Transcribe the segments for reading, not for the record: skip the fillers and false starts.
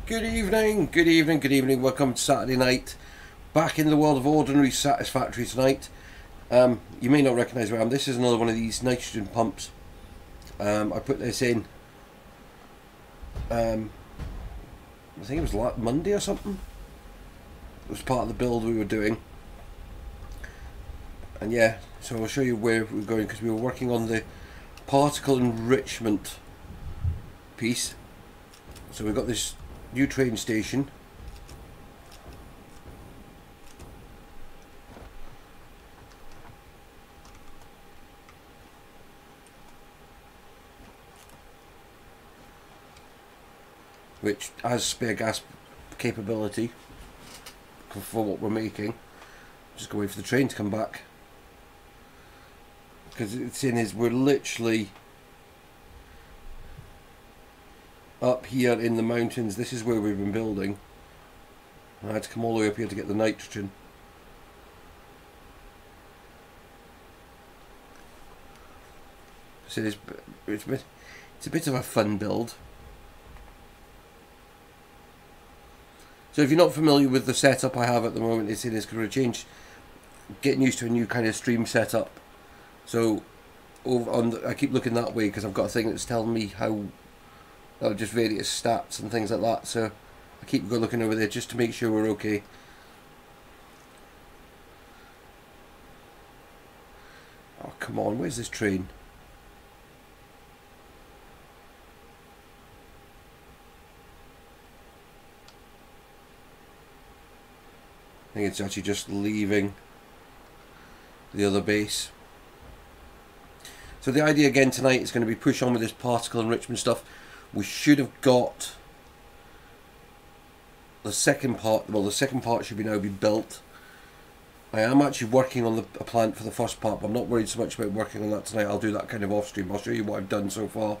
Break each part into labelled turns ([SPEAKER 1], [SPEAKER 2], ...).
[SPEAKER 1] Good evening, good evening, good evening. Welcome to Saturday night. Back in the world of ordinary Satisfactory tonight. You may not recognise where I am. This is another one of these nitrogen pumps. I put this in, I think it was Monday or something. It was part of the build we were doing. And yeah, so I'll show you where we're going, because we were working on the particle enrichment piece. So we've got this new train station. Which has spare gas capability for what we're making. Just go wait for the train to come back. Because it's in is we're literally up here in the mountains. This is where we've been building. I had to come all the way up here to get the nitrogen. So it's a bit of a fun build. So if you're not familiar with the setup I have at the moment, it's going to change, getting used to a new kind of stream setup. So I keep looking that way because I've got a thing that's telling me how just various stats and things like that. So I keep looking over there just to make sure we're okay. Oh come on, where's this train? I think it's actually just leaving the other base. So the idea again tonight is going to be push on with this particle enrichment stuff. We should have got the second part. Well, the second part should now be built. I am actually working on a plant for the first part, but I'm not worried so much about working on that tonight. I'll do that kind of off stream. I'll show you what I've done so far.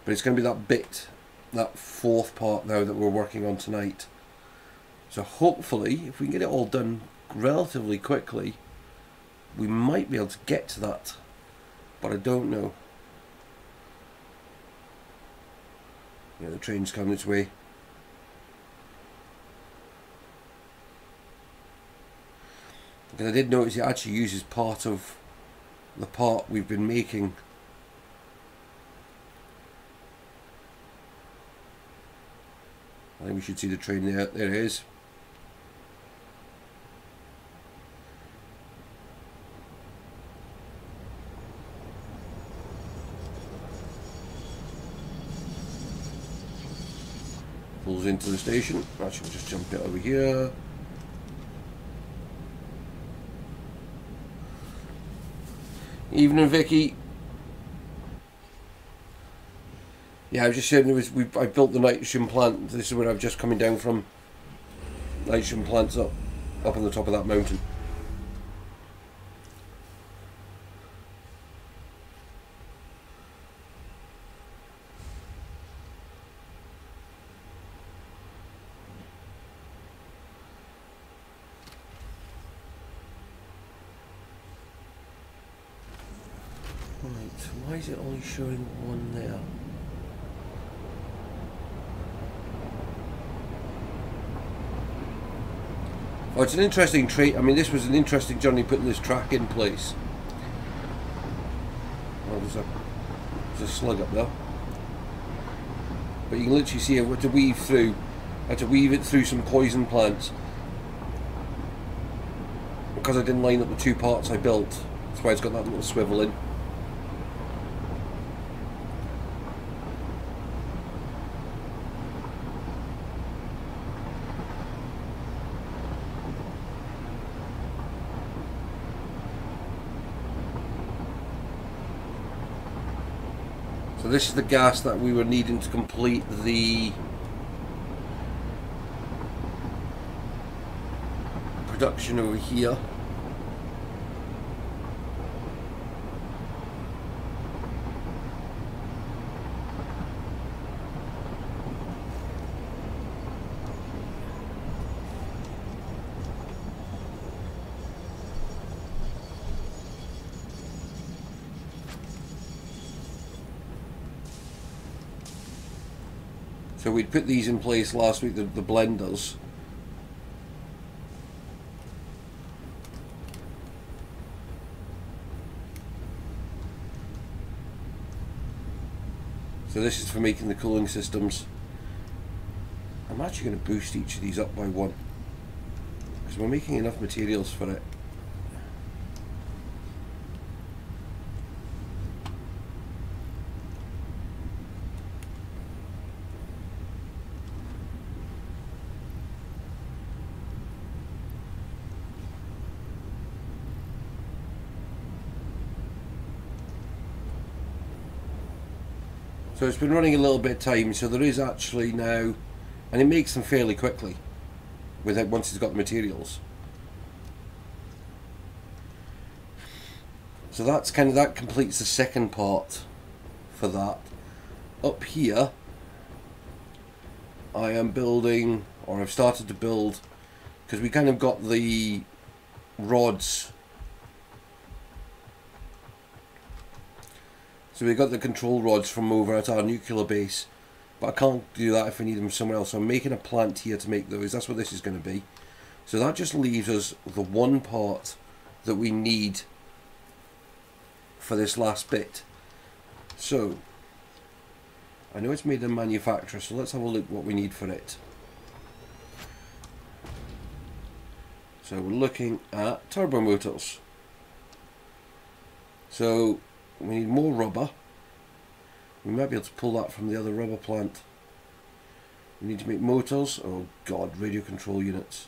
[SPEAKER 1] But it's going to be that bit, that fourth part now that we're working on tonight. So hopefully, if we can get it all done relatively quickly, we might be able to get to that. But I don't know. Yeah, the train's coming its way. Because I did notice it actually uses part of the part we've been making. I think we should see the train there. There it is. Pulls into the station. Actually, we'll just jump it over here. Evening, Vicky. Yeah, I was just saying I built the nitrogen plant. This is where I'm just coming down from. Nitrogen plants up on the top of that mountain. Right, why is it only showing one there? Oh, it's an interesting trait. I mean, this was an interesting journey putting this track in place. Oh, there's a slug up there. But you can literally see I had to weave it through some poison plants. Because I didn't line up the two parts I built. That's why it's got that little swivel in. So this is the gas that we were needing to complete the production over here. So we'd put these in place last week, the blenders. So this is for making the cooling systems. I'm actually going to boost each of these up by 1 because we're making enough materials for it. So it's been running a little bit of time, so there is actually now, and it makes them fairly quickly without once it's got the materials. So that's kind of, that completes the second part for that. Up here I am building, or I've started to build, because we kind of got the rods. So we got the control rods from over at our nuclear base, but I can't do that if I need them somewhere else. So I'm making a plant here to make those. That's what this is going to be. So that just leaves us the one part that we need for this last bit. So I know it's made in manufacturer, so let's have a look what we need for it. So we're looking at turbo motors. So we need more rubber. We might be able to pull that from the other rubber plant. We need to make motors. Oh god, radio control units.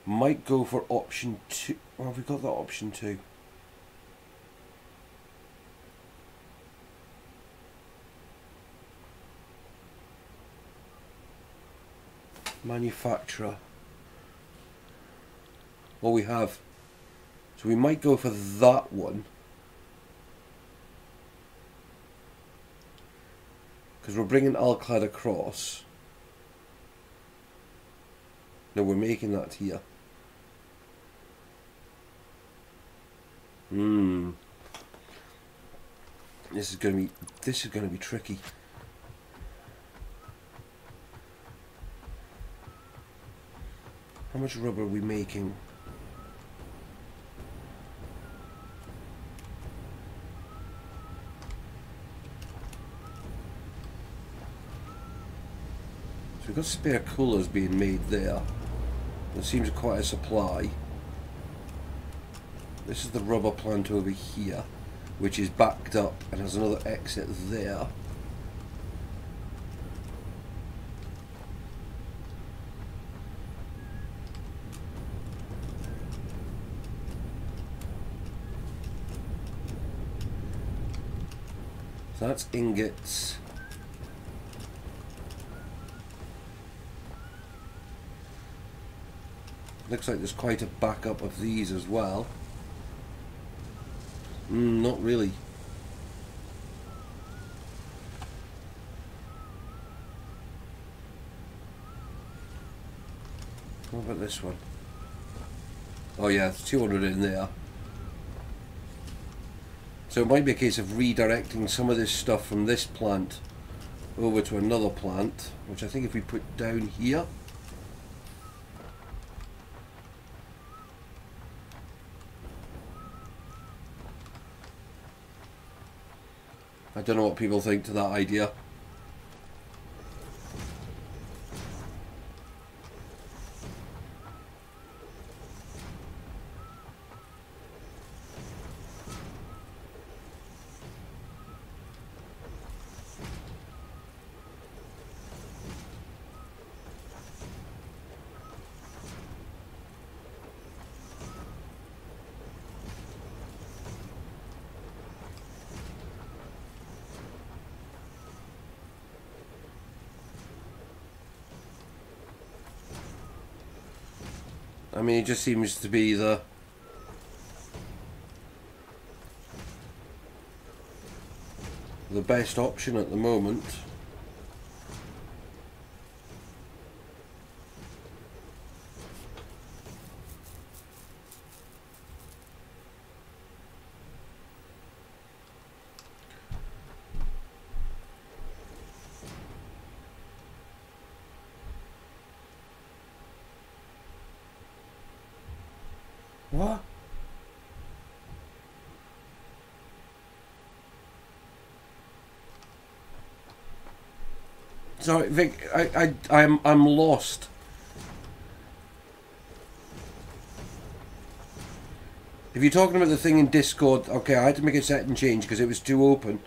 [SPEAKER 1] Might go for option 2. Or have we got that option 2? Manufacturer. Well, we have. So we might go for that one. Because we're bringing Alclad across. No, we're making that here. This is going to be tricky. How much rubber are we making? So we've got spare coolers being made there. There seems quite a supply. This is the rubber plant over here, which is backed up and has another exit there. So that's ingots. Looks like there's quite a backup of these as well. Not really. What about this one? Oh yeah, it's 200 in there. So it might be a case of redirecting some of this stuff from this plant over to another plant, which I think if we put down here. I don't know what people think to that idea. I mean, it just seems to be the best option at the moment. What? Sorry, Vic. I'm lost. If you're talking about the thing in Discord, okay, I had to make a setting change because it was too open.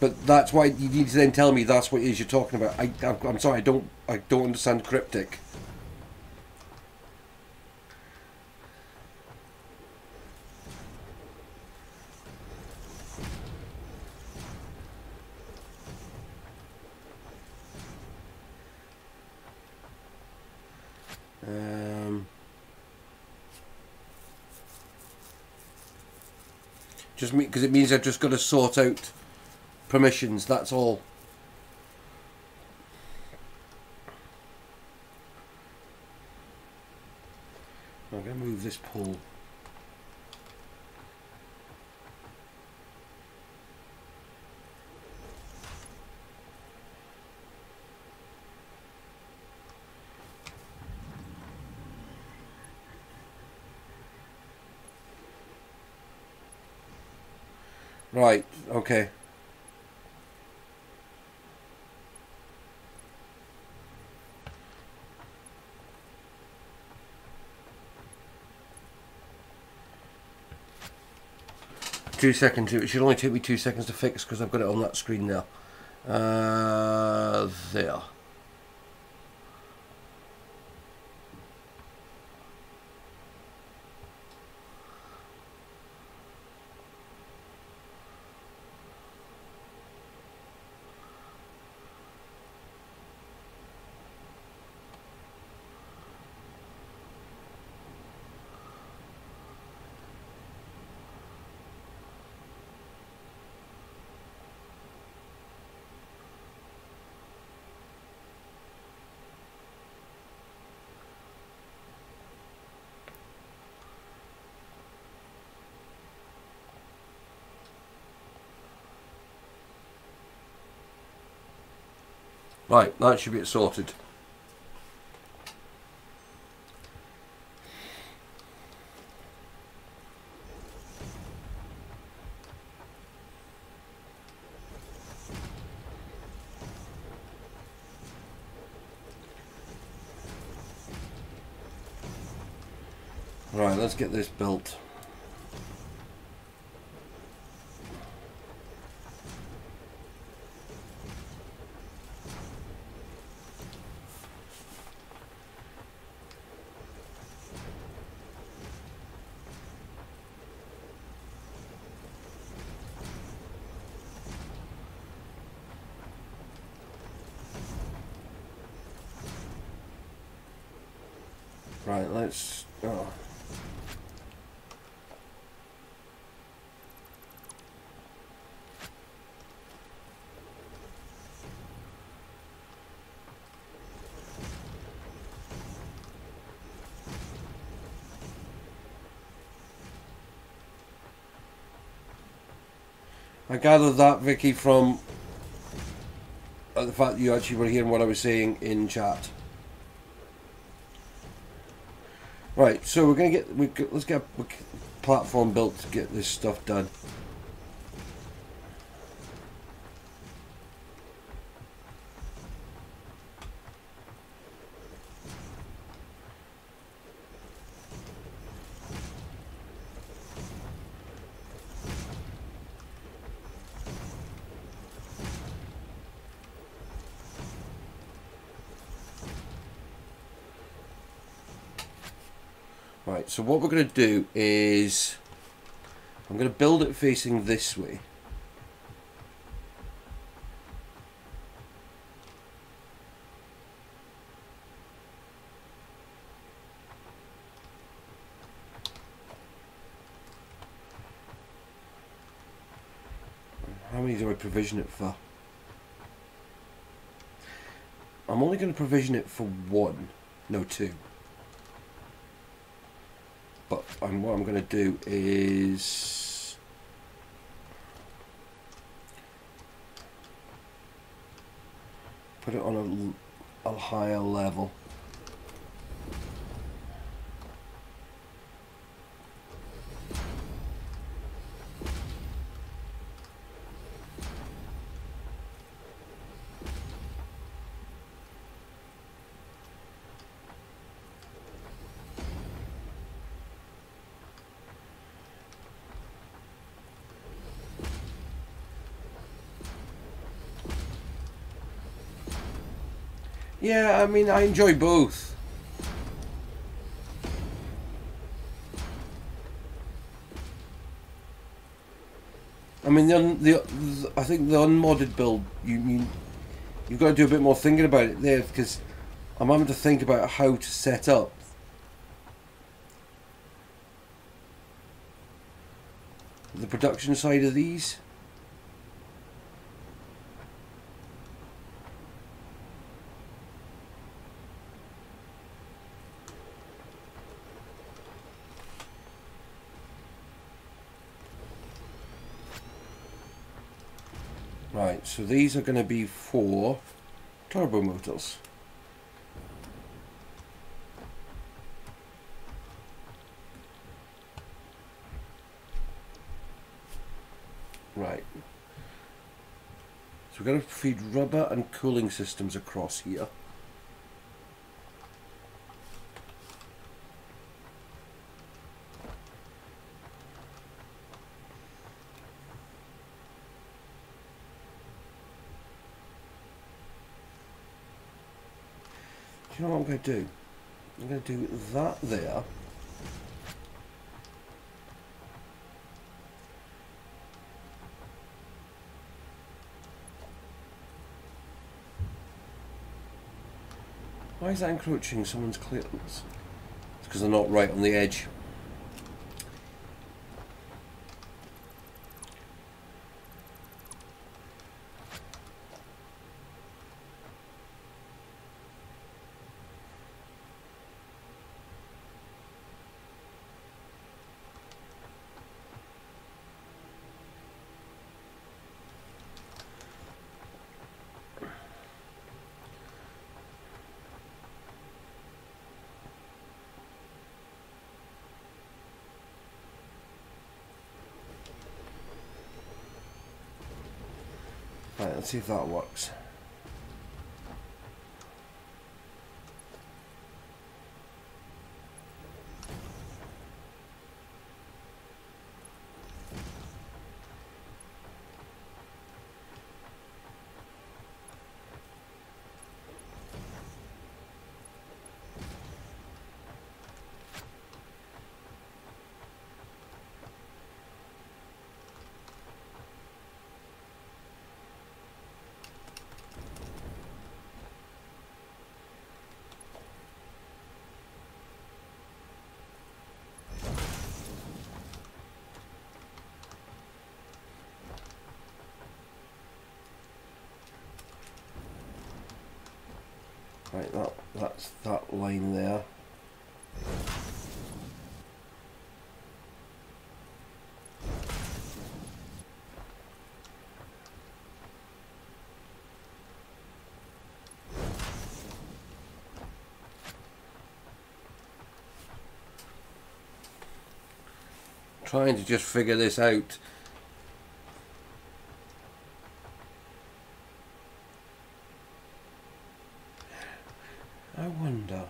[SPEAKER 1] But that's why you need to then tell me that's what it is you're talking about. I'm sorry, I don't understand cryptic. Just me, because it means I've just got to sort out permissions, that's all. I'm going to move this poll. Right, okay. Two seconds. It should only take me 2 seconds to fix because I've got it on that screen now. There. Right, that should be it sorted. Right, let's get this built. Right, let's... Oh. I gathered that, Vicky, from the fact that you actually were hearing what I was saying in chat. Right, so we're going to get... Let's get a platform built to get this stuff done. Right, so what we're going to do is I'm going to build it facing this way. How many do I provision it for? I'm only going to provision it for one, no, two. But what I'm going to do is put it on a higher level. Yeah, I mean, I enjoy both. I mean, I think the unmodded build, you've got to do a bit more thinking about it there, because I'm having to think about how to set up the production side of these. Right, so these are going to be for turbo motors. Right. So we're going to feed rubber and cooling systems across here. Do you know what I'm going to do? I'm going to do that there. Why is that encroaching someone's clearance? It's because they're not right on the edge. Right, let's see if that works. Right, that's that line there. Trying to just figure this out. I wonder.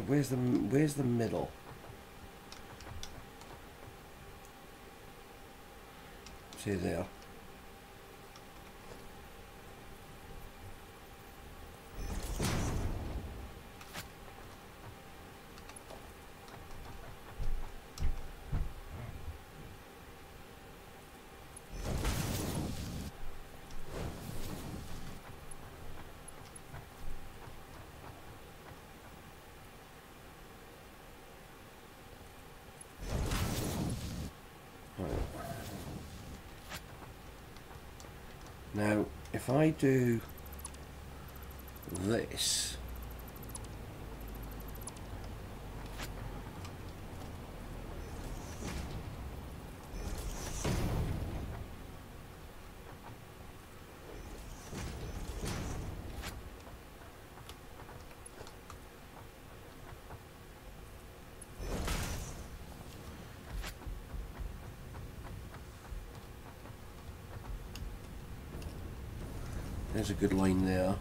[SPEAKER 1] Where's the middle? See there. Now, if I do this, there's a good line there.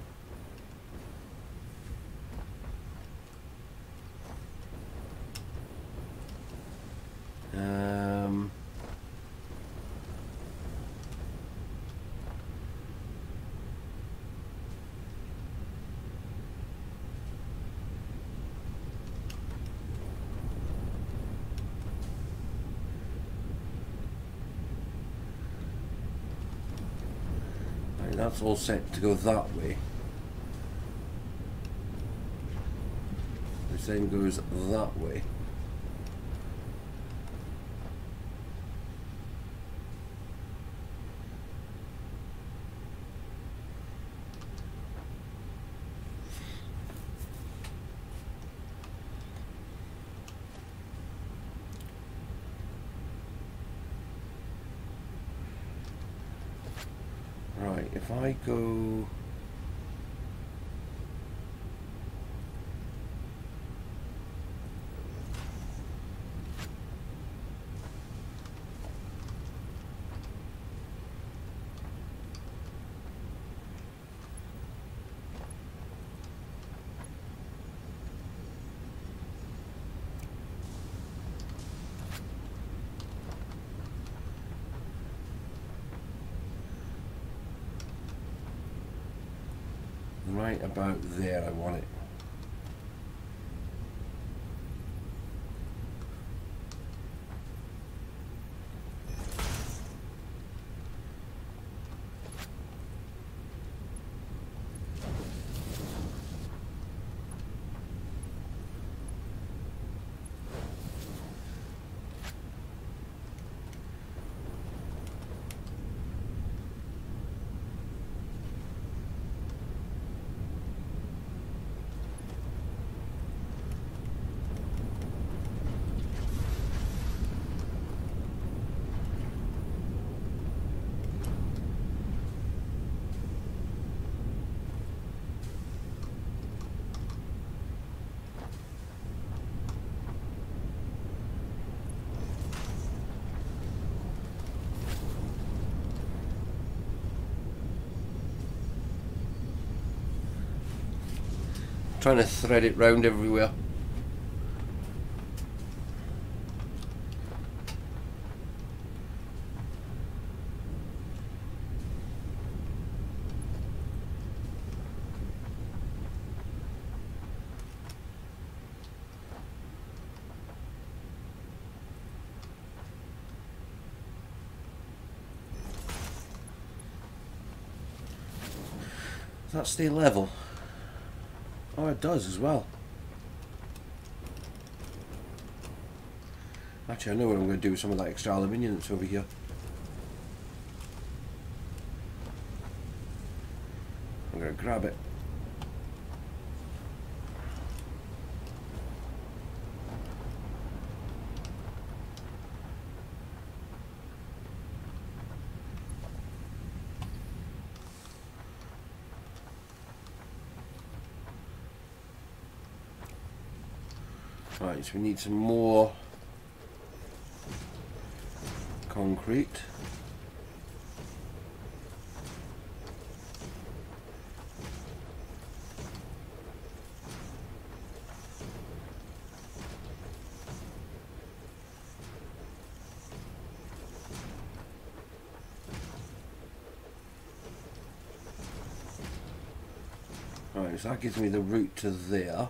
[SPEAKER 1] Right, that's all set to go that way. This then goes that way. Right, if I go right about there, I want it. Trying to thread it round everywhere. Does that stay level? Oh, it does as well. Actually, I know what I'm going to do with some of that extra aluminium that's over here. I'm going to grab it. Right, so we need some more concrete. Right, so that gives me the route to there.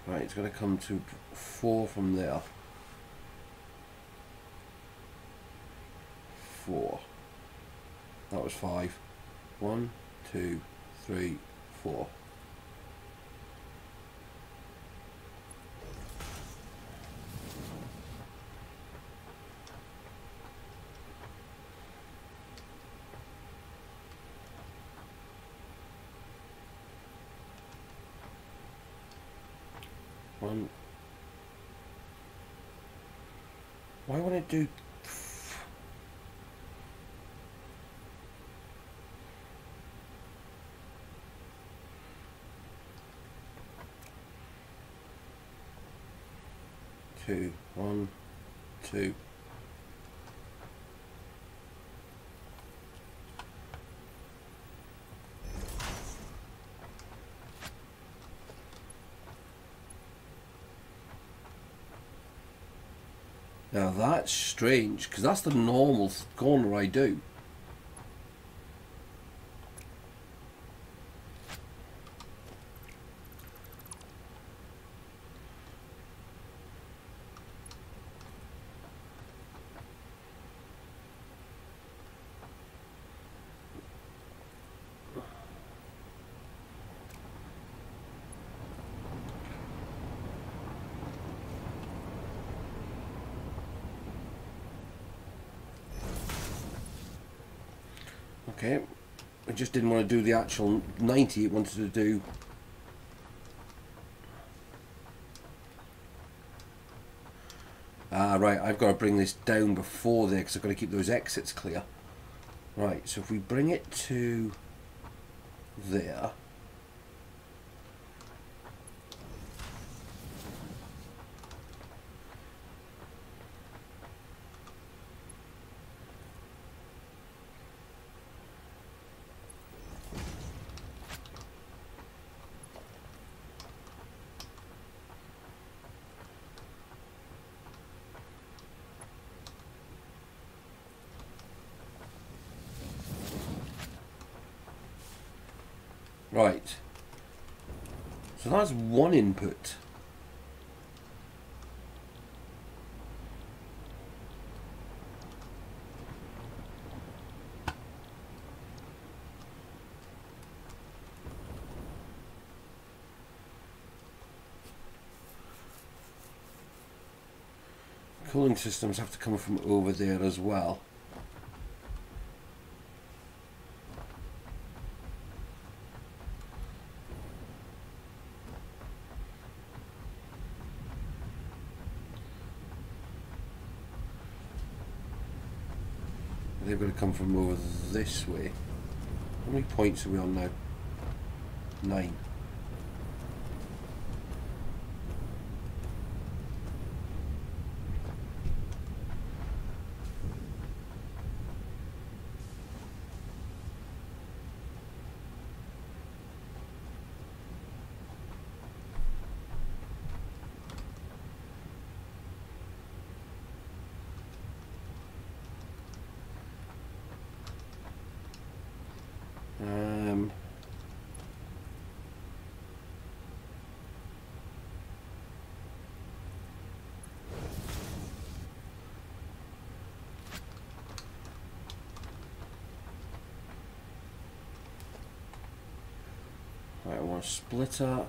[SPEAKER 1] Right, it's going to come to 4 from there. 4. That was 5. 1, 2, 3, 4. One. Why won't it do? Two. 1, 2. Now that's strange, because that's the normal corner I do. Okay, I just didn't want to do the actual 90, it wanted to do... Ah, right, I've got to bring this down before there because I've got to keep those exits clear. Right, so if we bring it to there... Right, so that's one input. Cooling systems have to come from over there as well. They've got to come from over this way. How many points are we on now? 9. Right, I want a splitter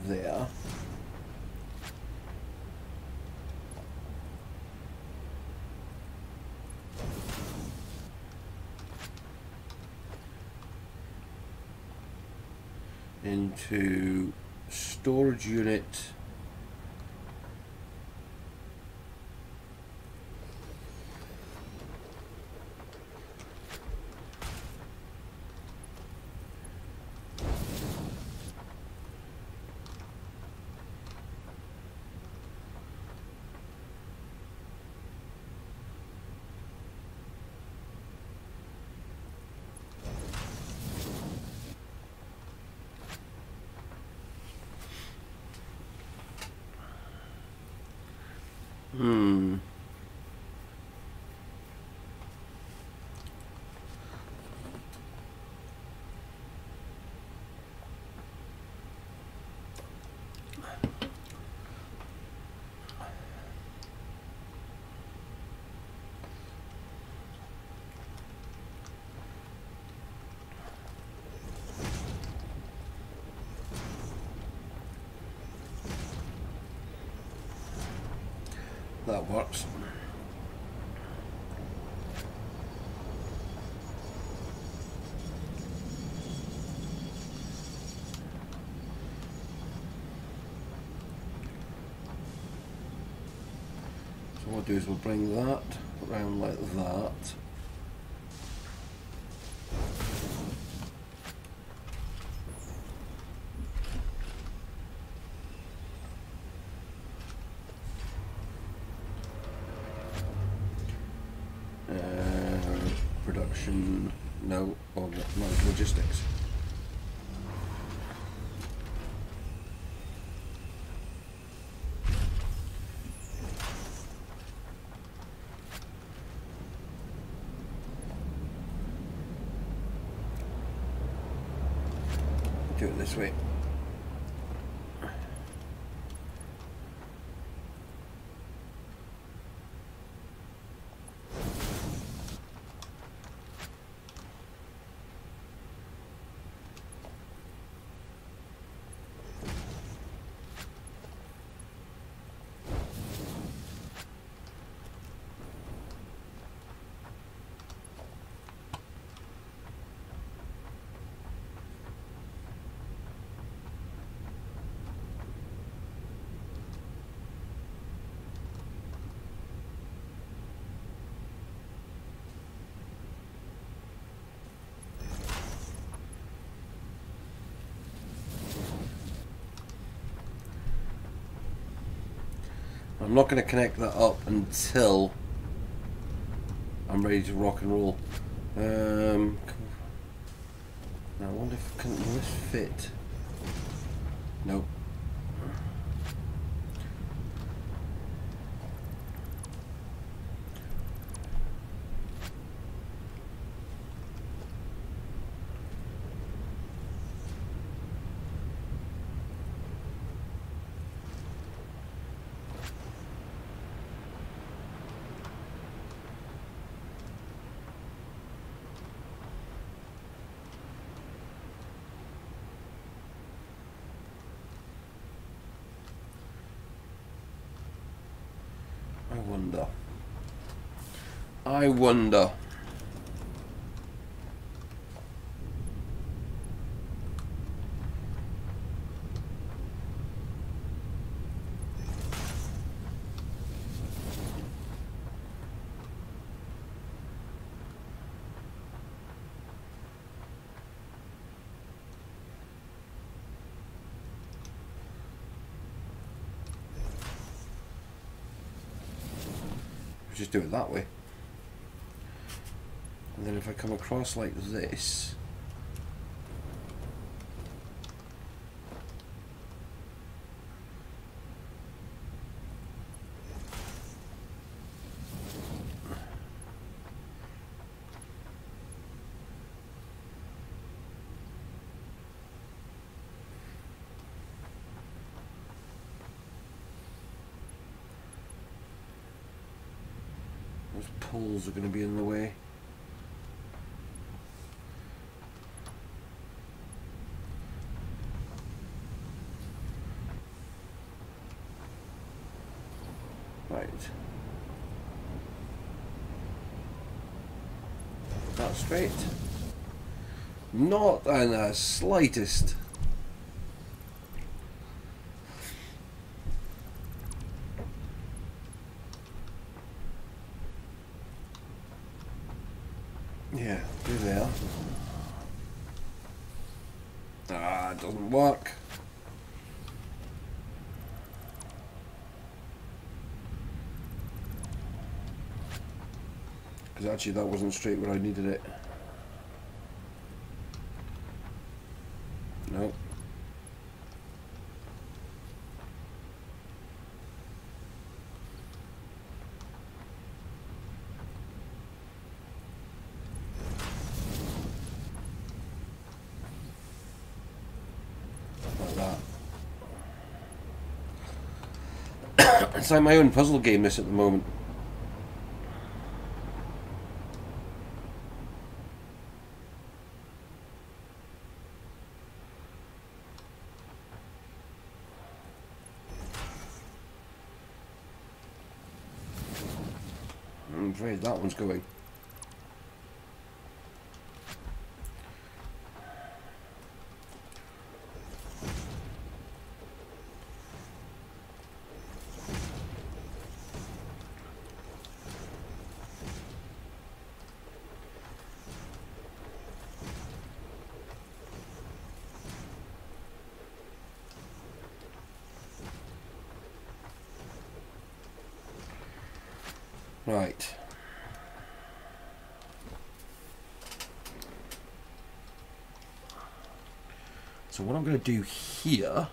[SPEAKER 1] there. Into storage unit. that works. So what we'll do is we'll bring that around like that. Production, no, or no, logistics. Do it this way. I'm not going to connect that up until I'm ready to rock and roll. Now I wonder if will this fit? Nope. I wonder. Just do it that way. And then if I come across like this, those poles are going to be in the way. Right. That's straight. Not in the slightest. Yeah, do there. Ah, it doesn't work. Because actually that wasn't straight where I needed it. No. Like that. It's like my own puzzle game this at the moment. afraid that one's going. Right. So what I'm going to do here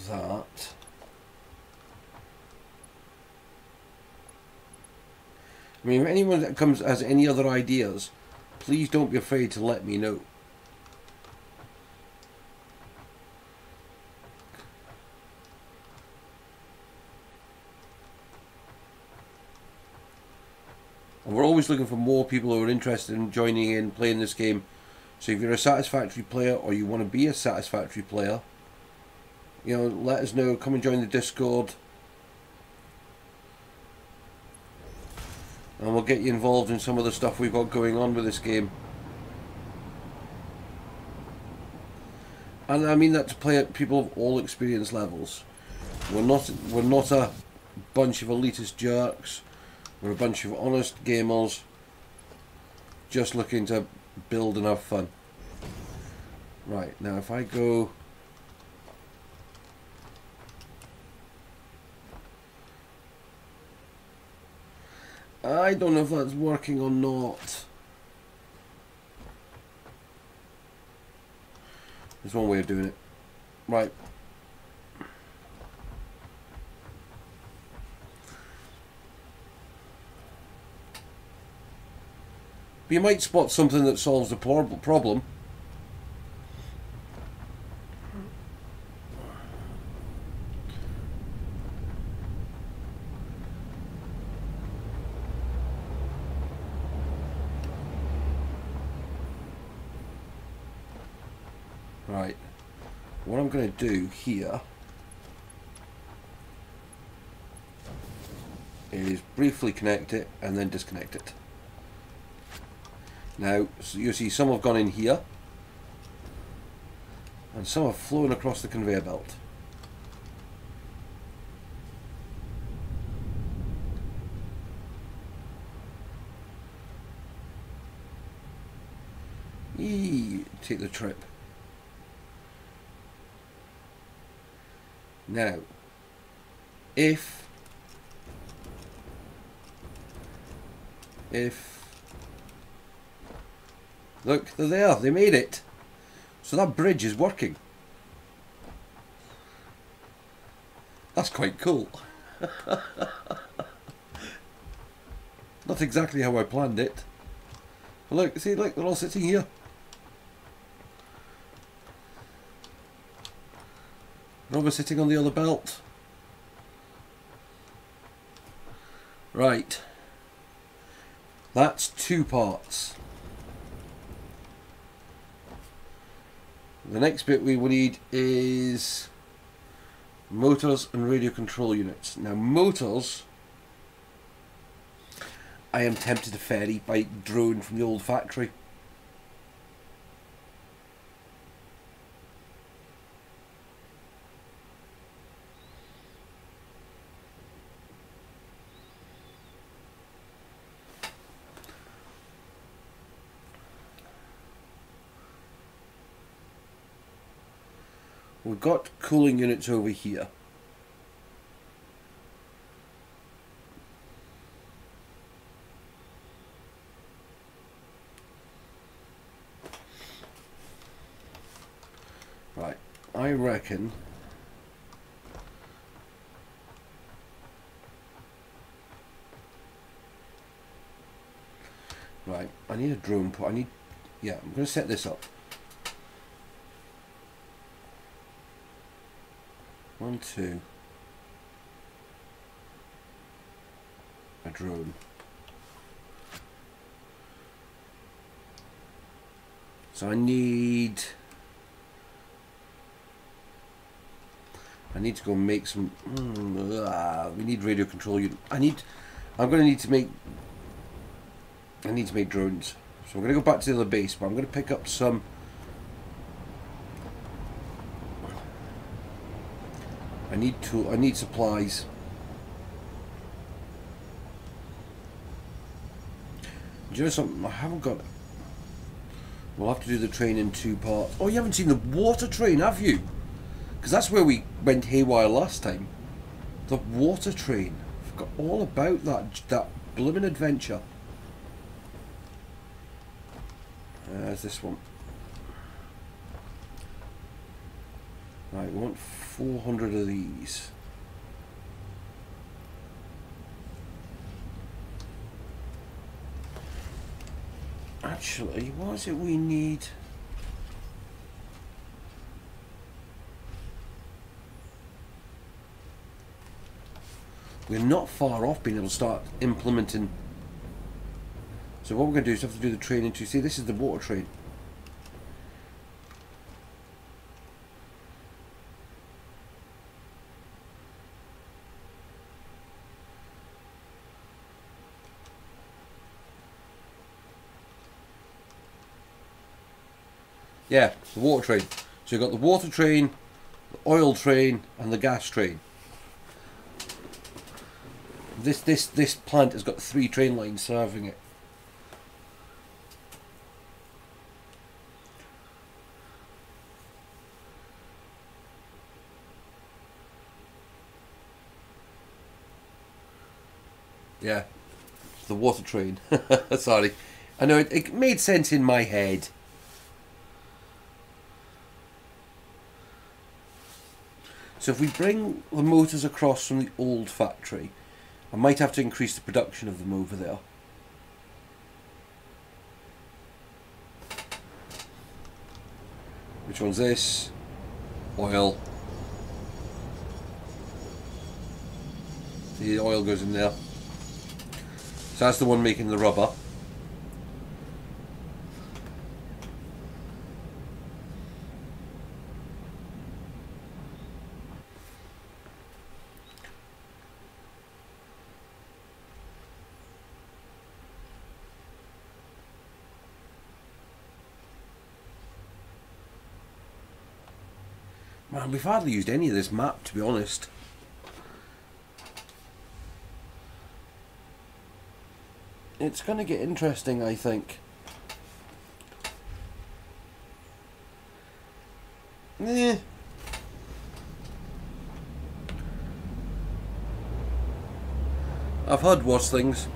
[SPEAKER 1] that. I mean, if anyone that comes has any other ideas, please don't be afraid to let me know. And we're always looking for more people who are interested in joining in, playing this game. So if you're a Satisfactory player or you want to be a Satisfactory player, you know, let us know. Come and join the Discord, and we'll get you involved in some of the stuff we've got going on with this game. And I mean that to play at people of all experience levels. We're not a bunch of elitist jerks. We're a bunch of honest gamers just looking to build and have fun. Right, now if I go... I don't know if that's working or not. There's one way of doing it. Right. But you might spot something that solves the problem. Right, what I'm going to do here is briefly connect it and then disconnect it. Now, so you see some have gone in here and some have flown across the conveyor belt. Take the trip. Now, if look, they're there, they made it. So that bridge is working. That's quite cool. Not exactly how I planned it. But look, see, look, they're all sitting here. We're sitting on the other belt. Right. That's 2 parts. The next bit we will need is motors and radio control units. Now motors, I am tempted to ferry by drone from the old factory. We've got cooling units over here. Right, I reckon right, I need a drone port. Yeah, I'm going to set this up. 1, 2. A drone. So I need to go make some. We need radio control unit. I need to make drones. So I'm going to go back to the other base, but I'm going to pick up some. I need supplies. Do you know something? I haven't got. We'll have to do the train in 2 parts. Oh, you haven't seen the water train, have you? Because that's where we went haywire last time. The water train. I've got all about that blooming adventure. There's this one. Right, we want 400 of these. Actually, what is it we need? We're not far off being able to start implementing. So what we're going to do is have to do the train into. See, this is the water train. Yeah, the water train. So you've got the water train, the oil train, and the gas train. This plant has got 3 train lines serving it. Yeah, it's the water train. Sorry, I know it made sense in my head. So if we bring the motors across from the old factory, I might have to increase the production of them over there. Which one's this? Oil. See, the oil goes in there. So that's the one making the rubber. Man, we've hardly used any of this map, to be honest. It's going to get interesting, I think. Eh. I've heard worse things.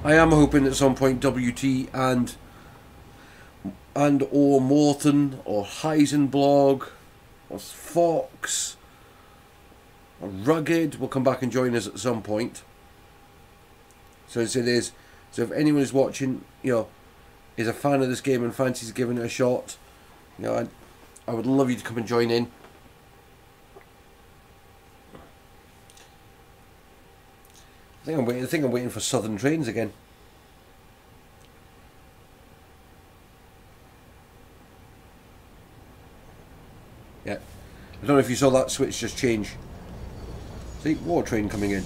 [SPEAKER 1] I am hoping at some point WT and or Morton or Heisenblog or Fox or Rugged will come back and join us at some point. So it is. So if anyone is watching, you know, is a fan of this game and fancies giving it a shot, you know, I would love you to come and join in. I think I'm waiting for Southern Trains again. Yeah. I don't know if you saw that switch just change. See, water train coming in.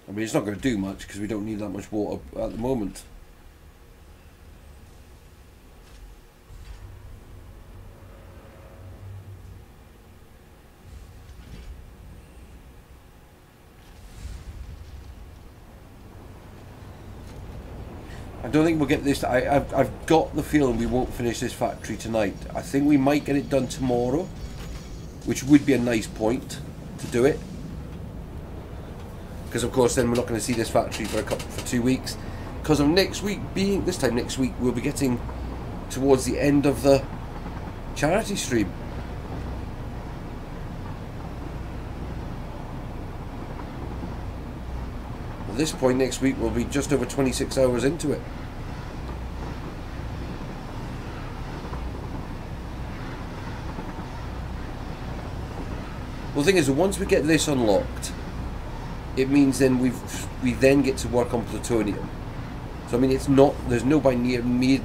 [SPEAKER 1] I mean, it's not going to do much because we don't need that much water at the moment. I don't think we'll get this. I've got the feeling we won't finish this factory tonight. I think we might get it done tomorrow, which would be a nice point to do it. Because of course then we're not going to see this factory for 2 weeks. Because of next week being, this time next week, we'll be getting towards the end of the charity stream. At this point next week we'll be just over 26 hours into it. Well, the thing is, once we get this unlocked, it means then we then get to work on plutonium. So I mean, it's not, there's no by near me,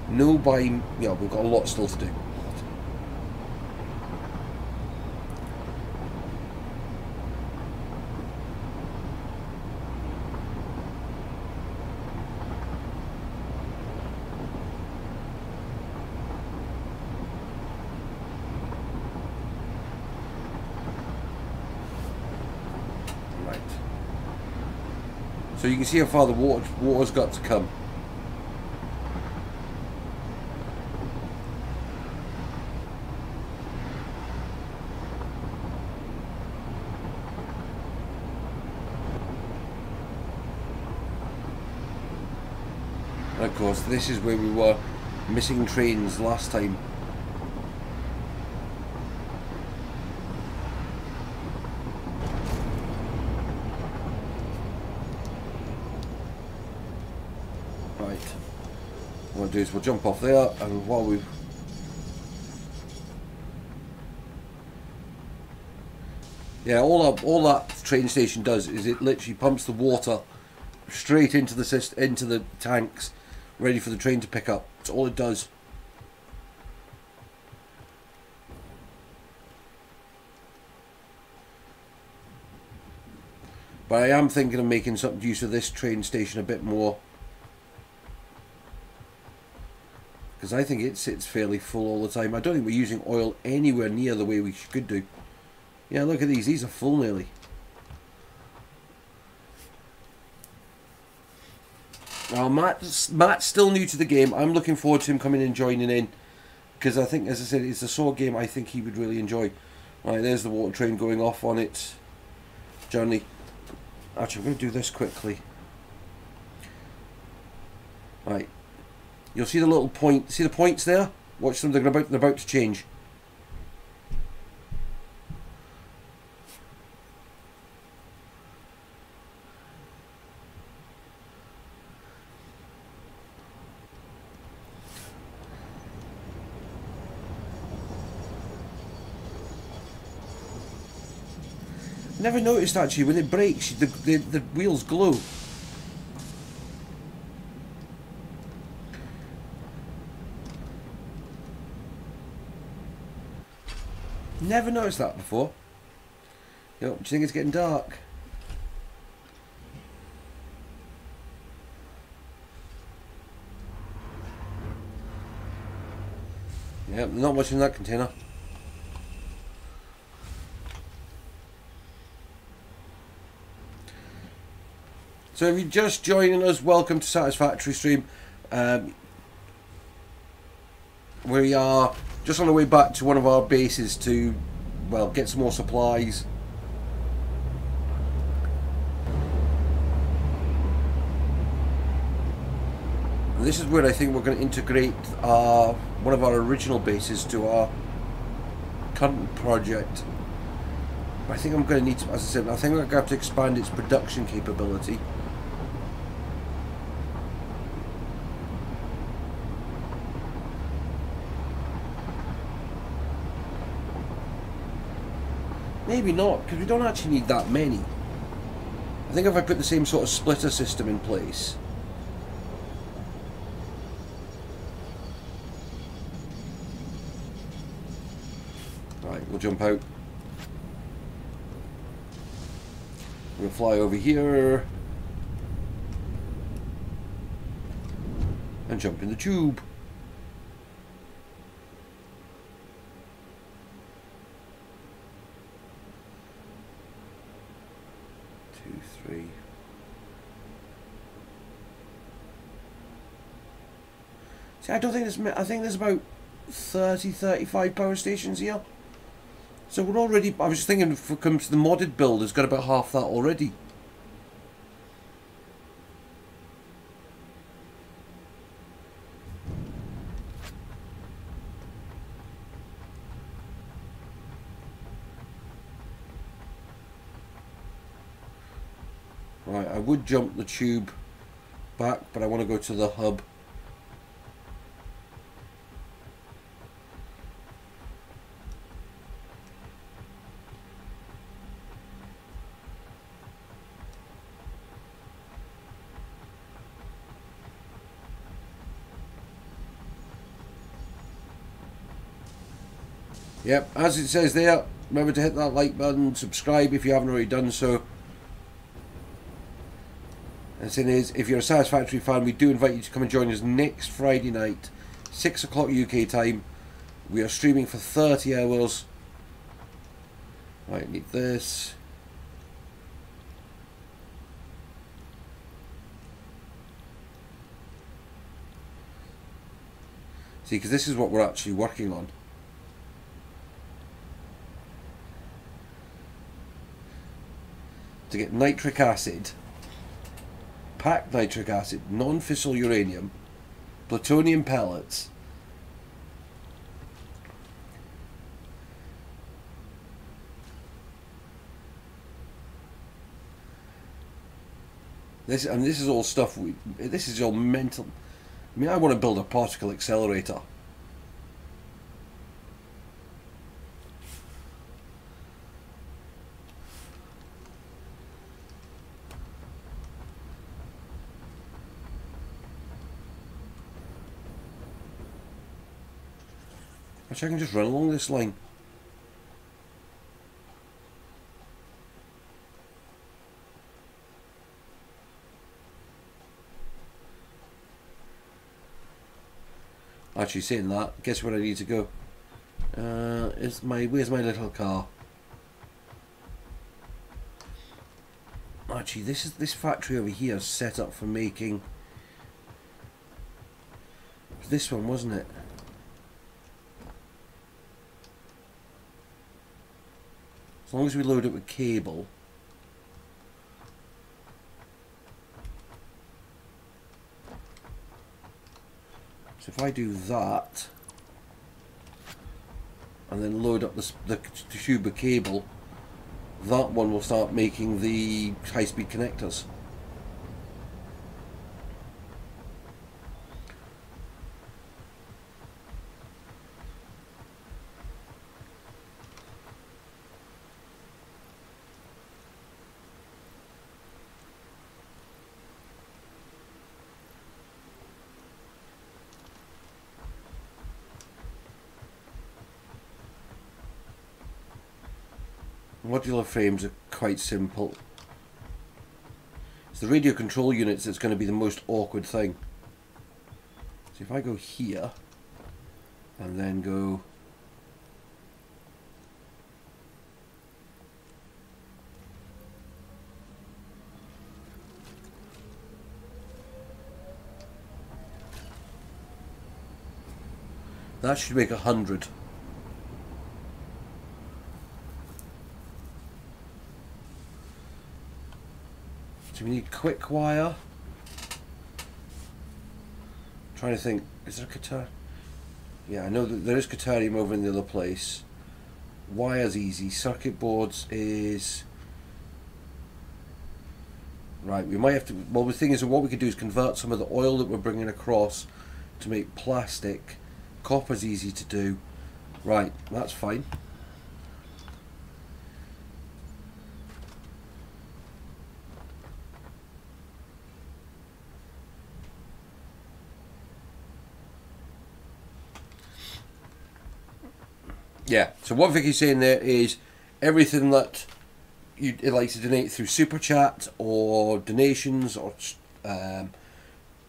[SPEAKER 1] no by, yeah, we've got a lot still to do. So you can see how far the water's got to come. And of course this is where we were missing trains last time. What we'll do is we'll jump off there, and while we all that train station does is it literally pumps the water straight into the tanks, ready for the train to pick up. That's all it does. But I am thinking of making some use of this train station a bit more, because I think it sits fairly full all the time. I don't think we're using oil anywhere near the way we could do. Yeah, look at these are full nearly. Now Matt's still new to the game. I'm looking forward to him coming and joining in, because I think, as I said, it's the sort of game I think he would really enjoy. Right, there's the water train going off on its journey. Actually, I'm going to do this quickly. Right. You'll see the little point. See the points there? Watch them. They're about to change. Never noticed actually when it breaks, the wheels glow. Never noticed that before. Yo, do you think it's getting dark? Yep, not much in that container. So if you're just joining us, welcome to Satisfactory stream. We are just on the way back to one of our bases to, well, get some more supplies. And this is where I think we're going to integrate one of our original bases to our current project. I think I'm going to need to, as I said, I think I'm going to have to expand its production capability. Maybe not, because we don't actually need that many. I think if I put the same sort of splitter system in place. Right, we'll jump out. We'll fly over here. And jump in the tube. 2, 3. See, I don't think there's, I think there's about 30, 35 power stations here. So we're already, I was just thinking if it comes to the modded build, it's got about half that already. Right, I would jump the tube back, but I want to go to the hub. Yep, as it says there, remember to hit that like button, subscribe if you haven't already done so. And saying is, if you're a Satisfactory fan, we do invite you to come and join us next Friday night, 6 o'clock UK time. We are streaming for 30 hours. Right, need this. See, because this is what we're actually working on. To get nitric acid, packed nitric acid, non-fissile uranium, plutonium pellets, this is all stuff this is all mental. I mean, I want to build a particle accelerator. Actually, I can just run along this line. Actually, saying that, guess where I need to go? Where's my little car? Actually, this factory over here is set up for making this one, wasn't it? As long as we load it with cable. So if I do that, and then load up the tube of cable, that one will start making the high-speed connectors. Modular frames are quite simple. It's the radio control units that's going to be the most awkward thing. So if I go here and then go that should make 100. So we need quick wire. I'm trying to think, is there a Qatar? Yeah, I know that there is Qatarium over in the other place. Wire's easy. Circuit boards is right. We might have to. Well, the thing is, what we could do is convert some of the oil that we're bringing across to make plastic. Copper's easy to do. Right, that's fine. Yeah, so what Vicky's saying there is everything that you'd like to donate through Super Chat or donations or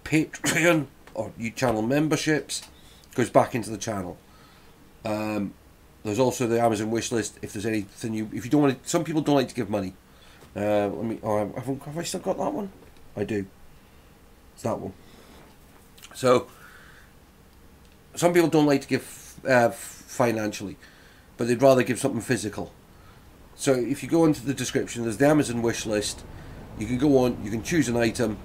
[SPEAKER 1] Patreon or channel memberships goes back into the channel. There's also the Amazon wish list if there's anything if you don't want to, some people don't like to give money. Let me, have I still got that one? I do. It's that one. So some people don't like to give financially, but they'd rather give something physical. So if you go into the description, there's the Amazon wish list. You can go on, you can choose an item.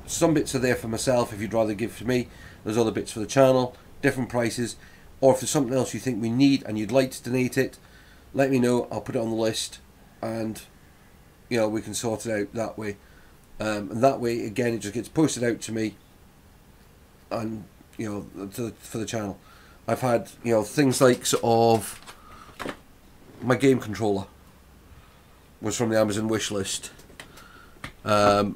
[SPEAKER 1] Some bits are there for myself if you'd rather give to me. There's other bits for the channel, different prices. Or if there's something else you think we need and you'd like to donate it, let me know. I'll put it on the list, and you know, we can sort it out that way. And that way, again, it just gets posted out to me, and you know, for the channel. I've had, you know, things like sort of my game controller was from the Amazon wish list. Other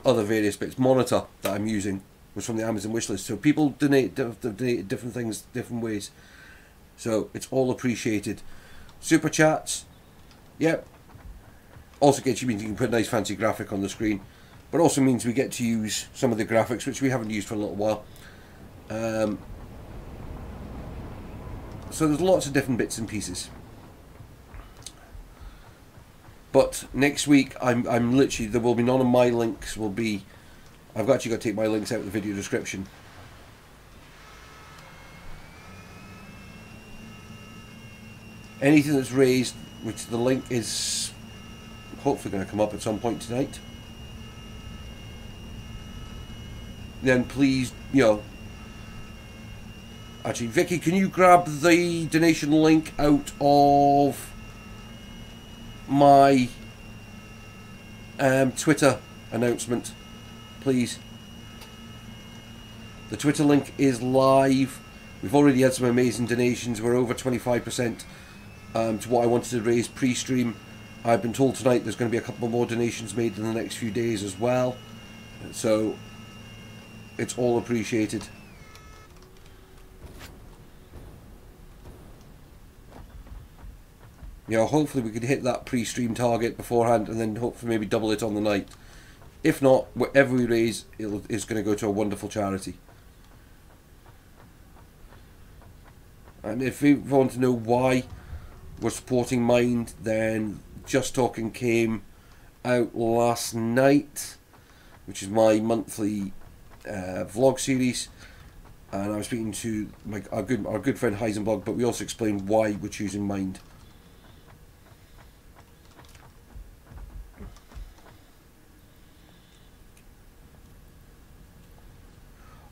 [SPEAKER 1] various bits, monitor that I'm using was from the Amazon wish list. So people donate different things, different ways. So it's all appreciated. Super chats, yep. Also means you can put a nice fancy graphic on the screen, but also means we get to use some of the graphics which we haven't used for a little while. So there's lots of different bits and pieces. But next week, I'm literally, there will be none of my links will be, I've actually got to take my links out of the video description. Anything that's raised, which the link is hopefully going to come up at some point tonight, then please, you know, actually, Vicky, can you grab the donation link out of my Twitter announcement, please? The Twitter link is live. We've already had some amazing donations. We're over 25% to what I wanted to raise pre-stream. I've been told tonight there's going to be a couple more donations made in the next few days as well, so it's all appreciated. You know, hopefully we could hit that pre-stream target beforehand, and then hopefully maybe double it on the night. If not, whatever we raise is going to go to a wonderful charity. And if you want to know why we're supporting Mind, then Just Talking came out last night, which is my monthly vlog series, and I was speaking to our good friend Heisenberg, but we also explained why we're choosing Mind.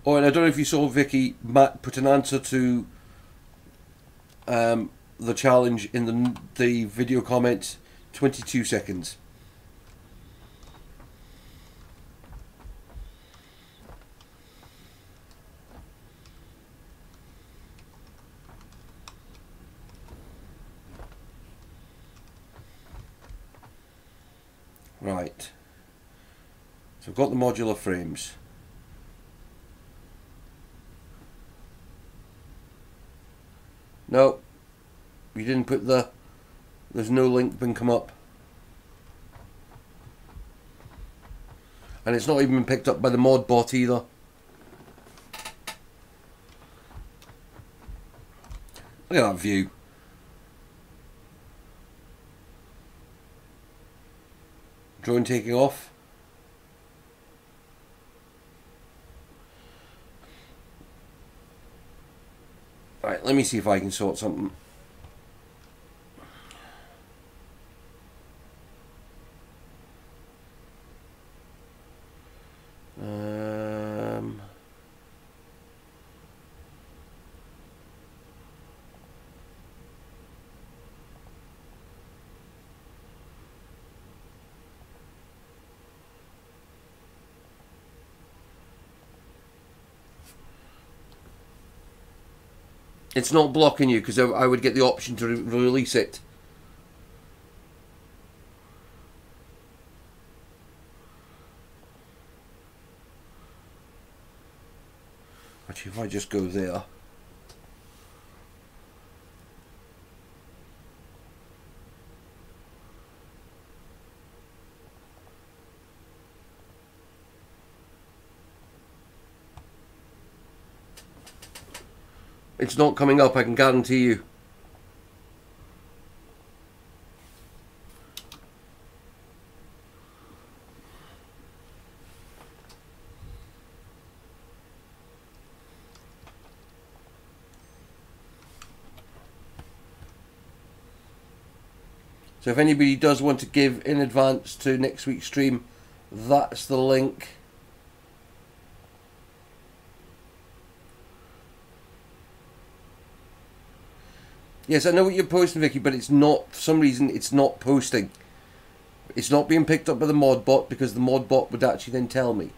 [SPEAKER 1] Oh, and I don't know if you saw, Vicky, Matt put an answer to the challenge in the video comments. 22 seconds. Right. So I've got the modular frames. No, you didn't put there's no link been come up. And it's not even been picked up by the mod bot either. Look at that view. Drone taking off. Right, let me see if I can sort something. It's not blocking you because I would get the option to release it. Actually, if I just go there. It's not coming up, I can guarantee you. So if anybody does want to give in advance to next week's stream, that's the link. Yes, I know what you're posting, Vicky, but it's not, for some reason, it's not posting. It's not being picked up by the mod bot because the mod bot would actually then tell me.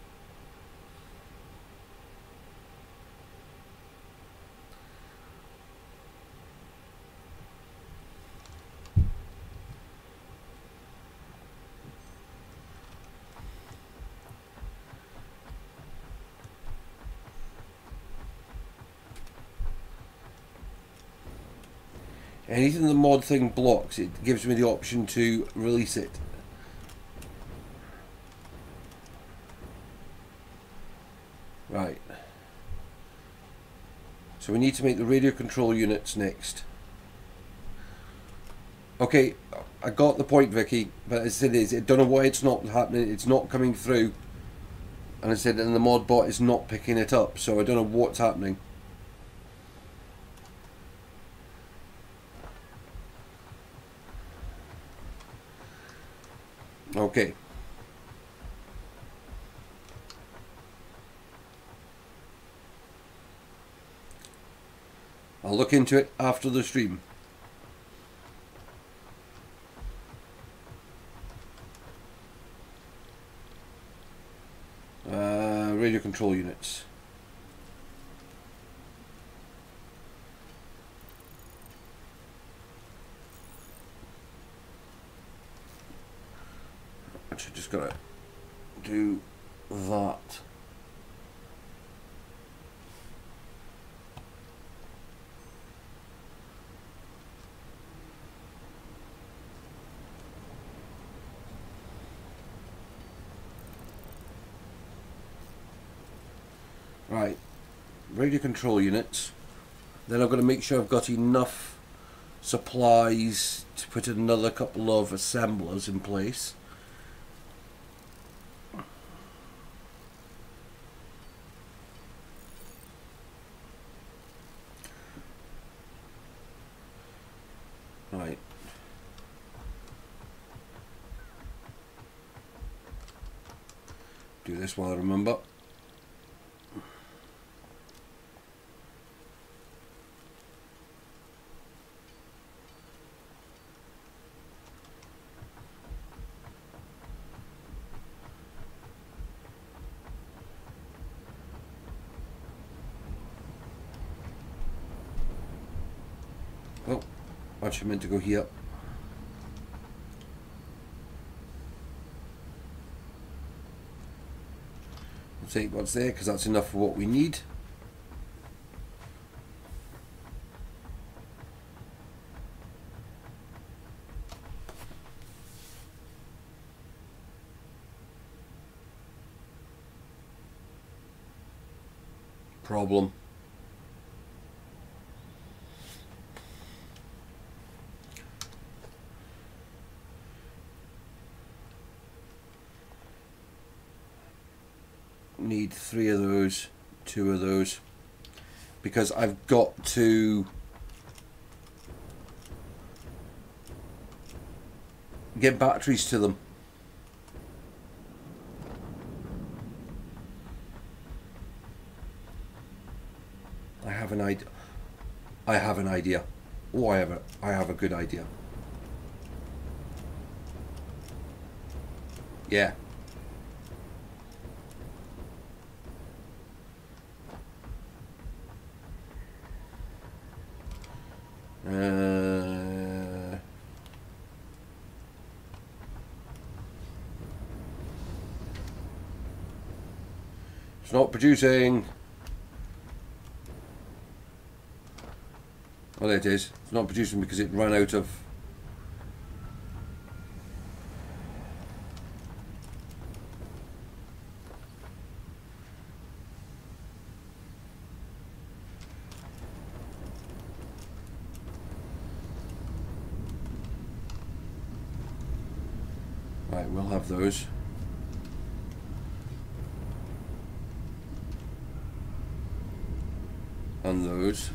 [SPEAKER 1] Anything the mod thing blocks, it gives me the option to release it. Right. So we need to make the radio control units next. Okay, I got the point, Vicky, but as I said, I don't know why it's not happening. It's not coming through. And I said, and the mod bot is not picking it up, so I don't know what's happening. Okay. I'll look into it after the stream. Radio control units. Actually, just gotta do that. Right, radio control units. Then I've got to make sure I've got enough supplies to put another couple of assemblers in place. Right. Do this while I remember. Oh, actually meant to go here. We'll take what's there because that's enough for what we need. Problem. Need 3 of those, 2 of those, because I've got to get batteries to them. I have an idea. I have an idea. Oh, I have a good idea. Yeah. It's not producing. Oh, there it is. It's not producing because it ran out of. Right, we'll have those. And those.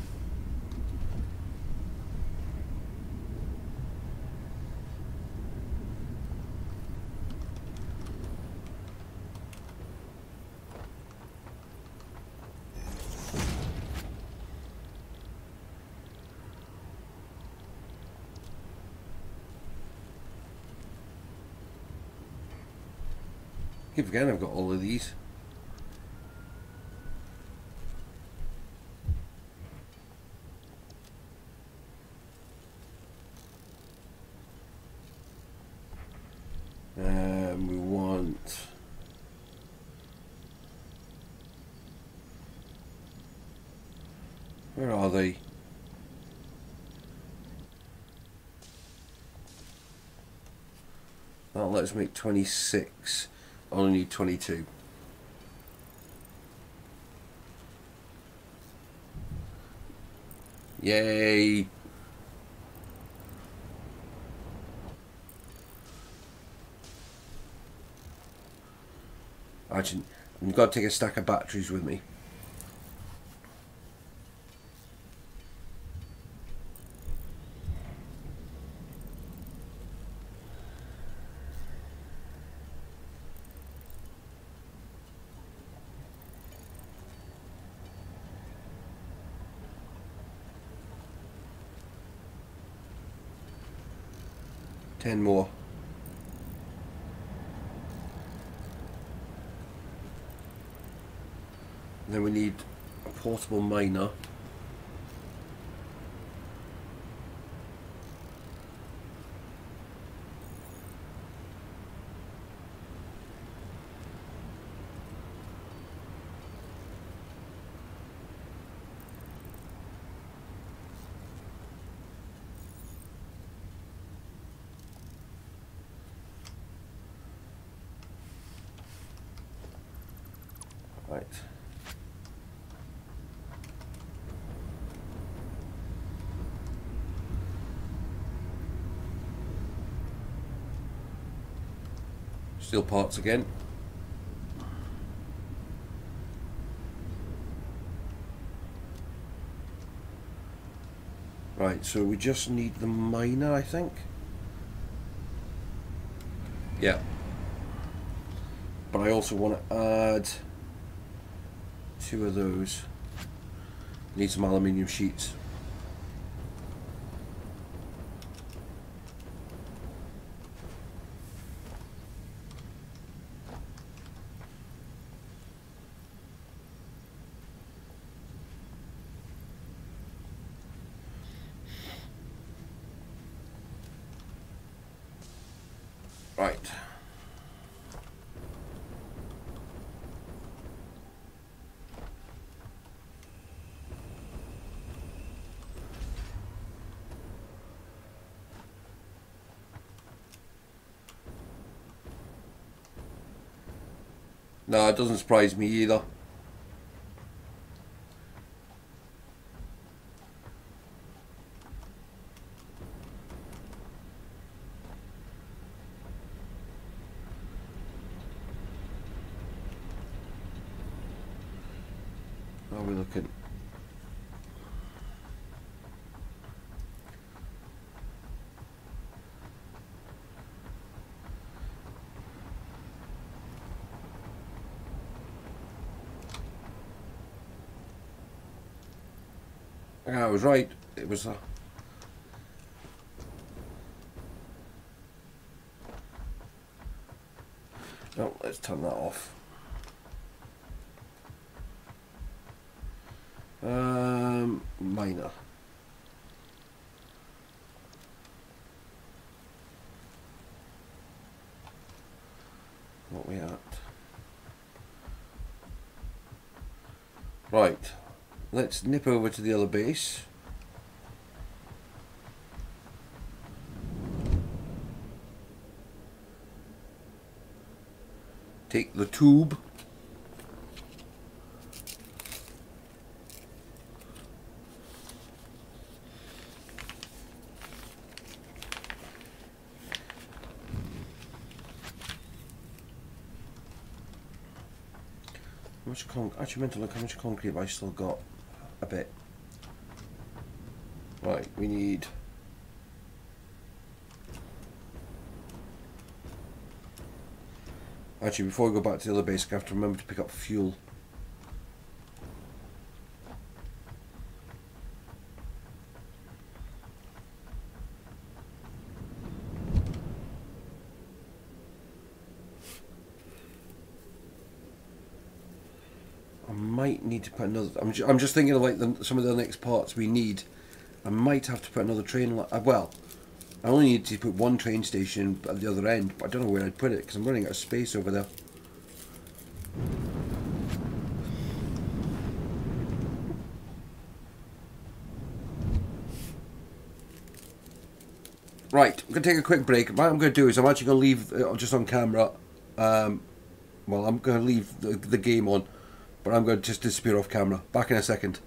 [SPEAKER 1] Keep forgetting I've got all of these. We want... Where are they? That'll let us make 26. I only need 22. Yay! Actually, I've got to take a stack of batteries with me. Ten more. And then we need a portable miner. Right. Steel parts again. Right, so we just need the miner, I think. Yeah. But I also want to add 2 of those. Need some aluminium sheets. Right. No, it doesn't surprise me either. How are we looking? I was right. It was no, let's turn that off. Miner. What we at? Right. Let's nip over to the other base. Take the tube. How much actually meant to look how much concrete have I still got? A bit. Right, we need actually before we go back to the other base I have to remember to pick up fuel. might need to put another. I'm just thinking of like some of the next parts we need. I might have to put another train. Well, I only need to put one train station at the other end, but I don't know where I'd put it because I'm running out of space over there. Right, I'm going to take a quick break. What I'm going to do is I'm actually going to leave just on camera. Well, I'm going to leave the game on, but I'm going to just disappear off camera. Back in a second.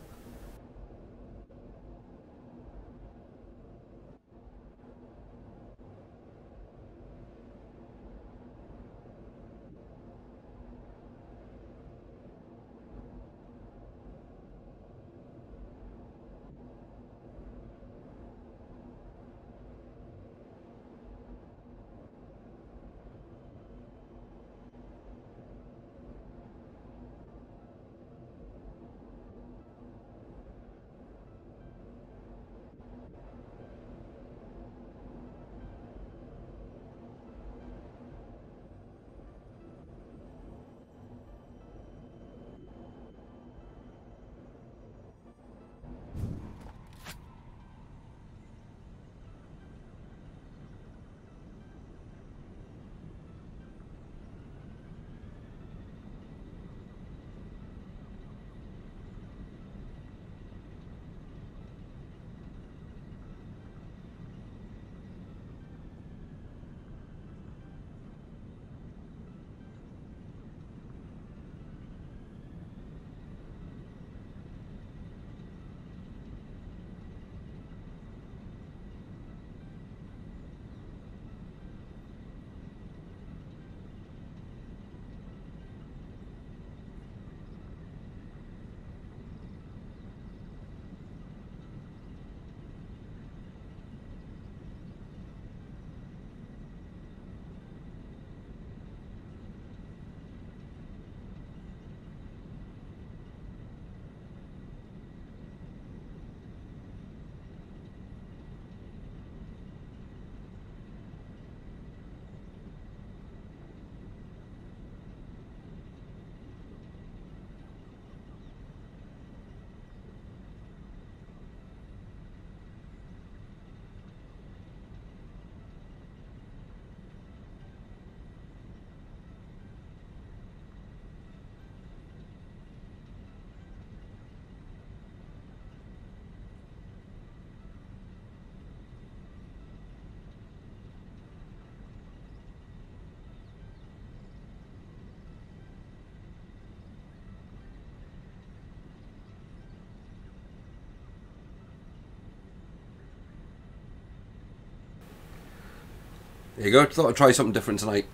[SPEAKER 1] There you go. Thought I'd try something different tonight.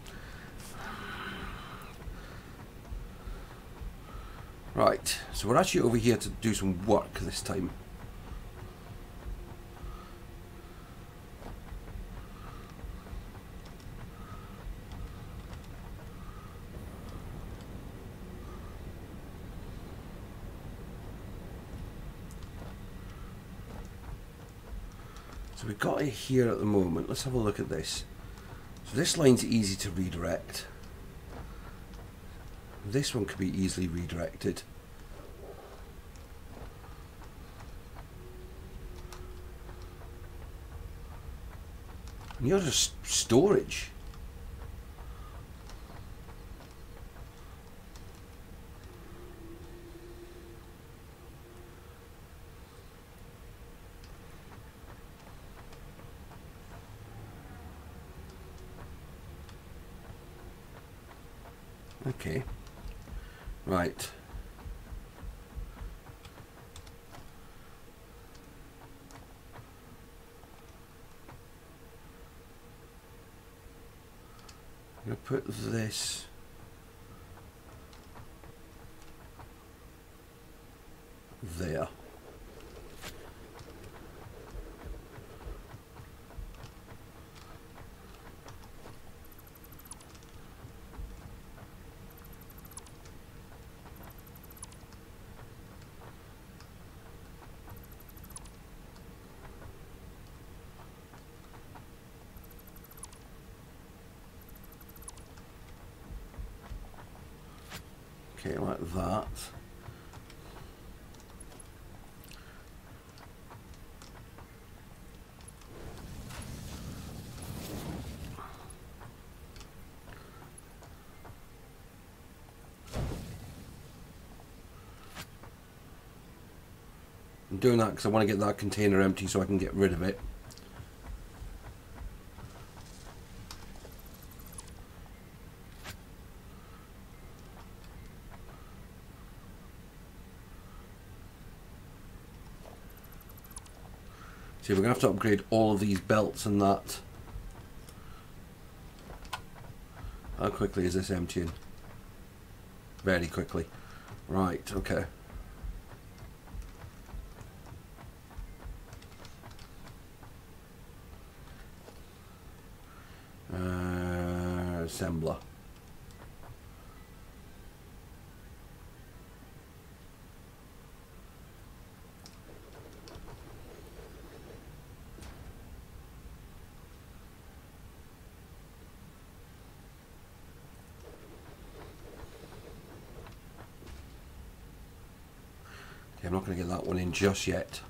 [SPEAKER 1] Right, so we're actually over here to do some work this time. So we've got it here at the moment. Let's have a look at this. So this line's easy to redirect. This one could be easily redirected. And you're just storage. Okay. Right. I'm going to put this there. Okay, like that. I'm doing that because I want to get that container empty so I can get rid of it. See, we're going to have to upgrade all of these belts and that. How quickly is this emptying? Very quickly. Right, okay. Assembler. Okay, I'm not going to get that one in just yet.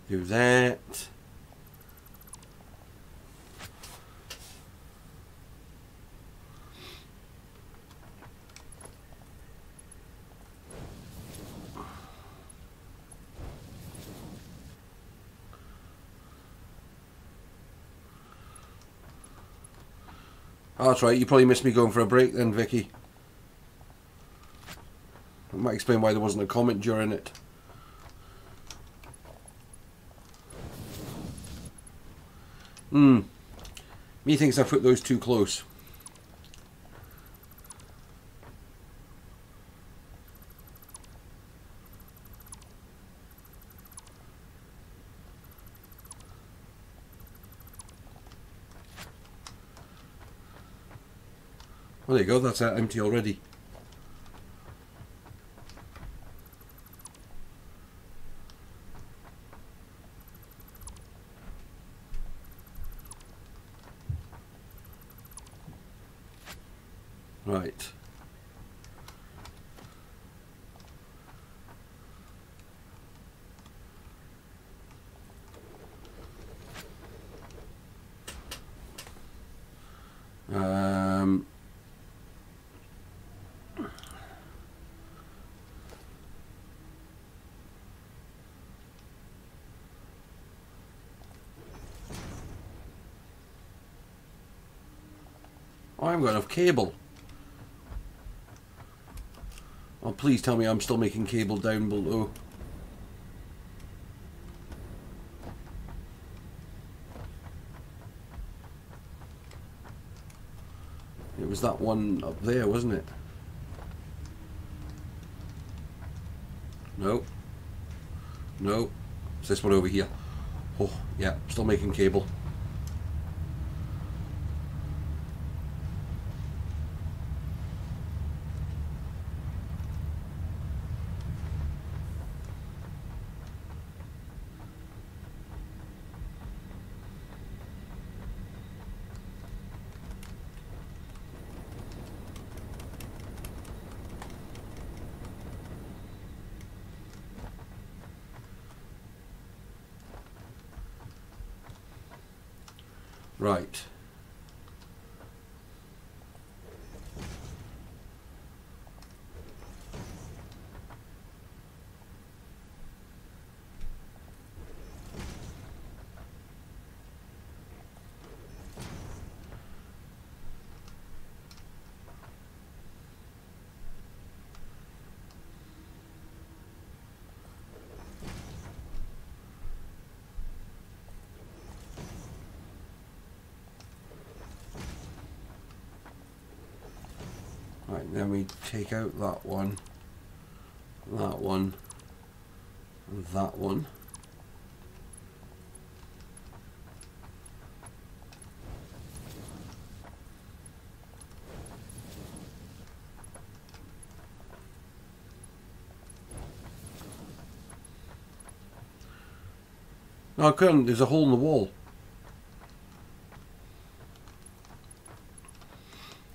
[SPEAKER 1] Do that. Oh, that's right, you probably missed me going for a break then, Vicky. That might explain why there wasn't a comment during it. Me thinks I put those too close. Well, there you go, that's empty already. Right. I haven't got enough cable. Oh, please tell me I'm still making cable down below. It was that one up there, wasn't it? No. No. It's this one over here. Oh, yeah, still making cable. Right. Right, then we take out that one, and that one. No, I couldn't. There's a hole in the wall.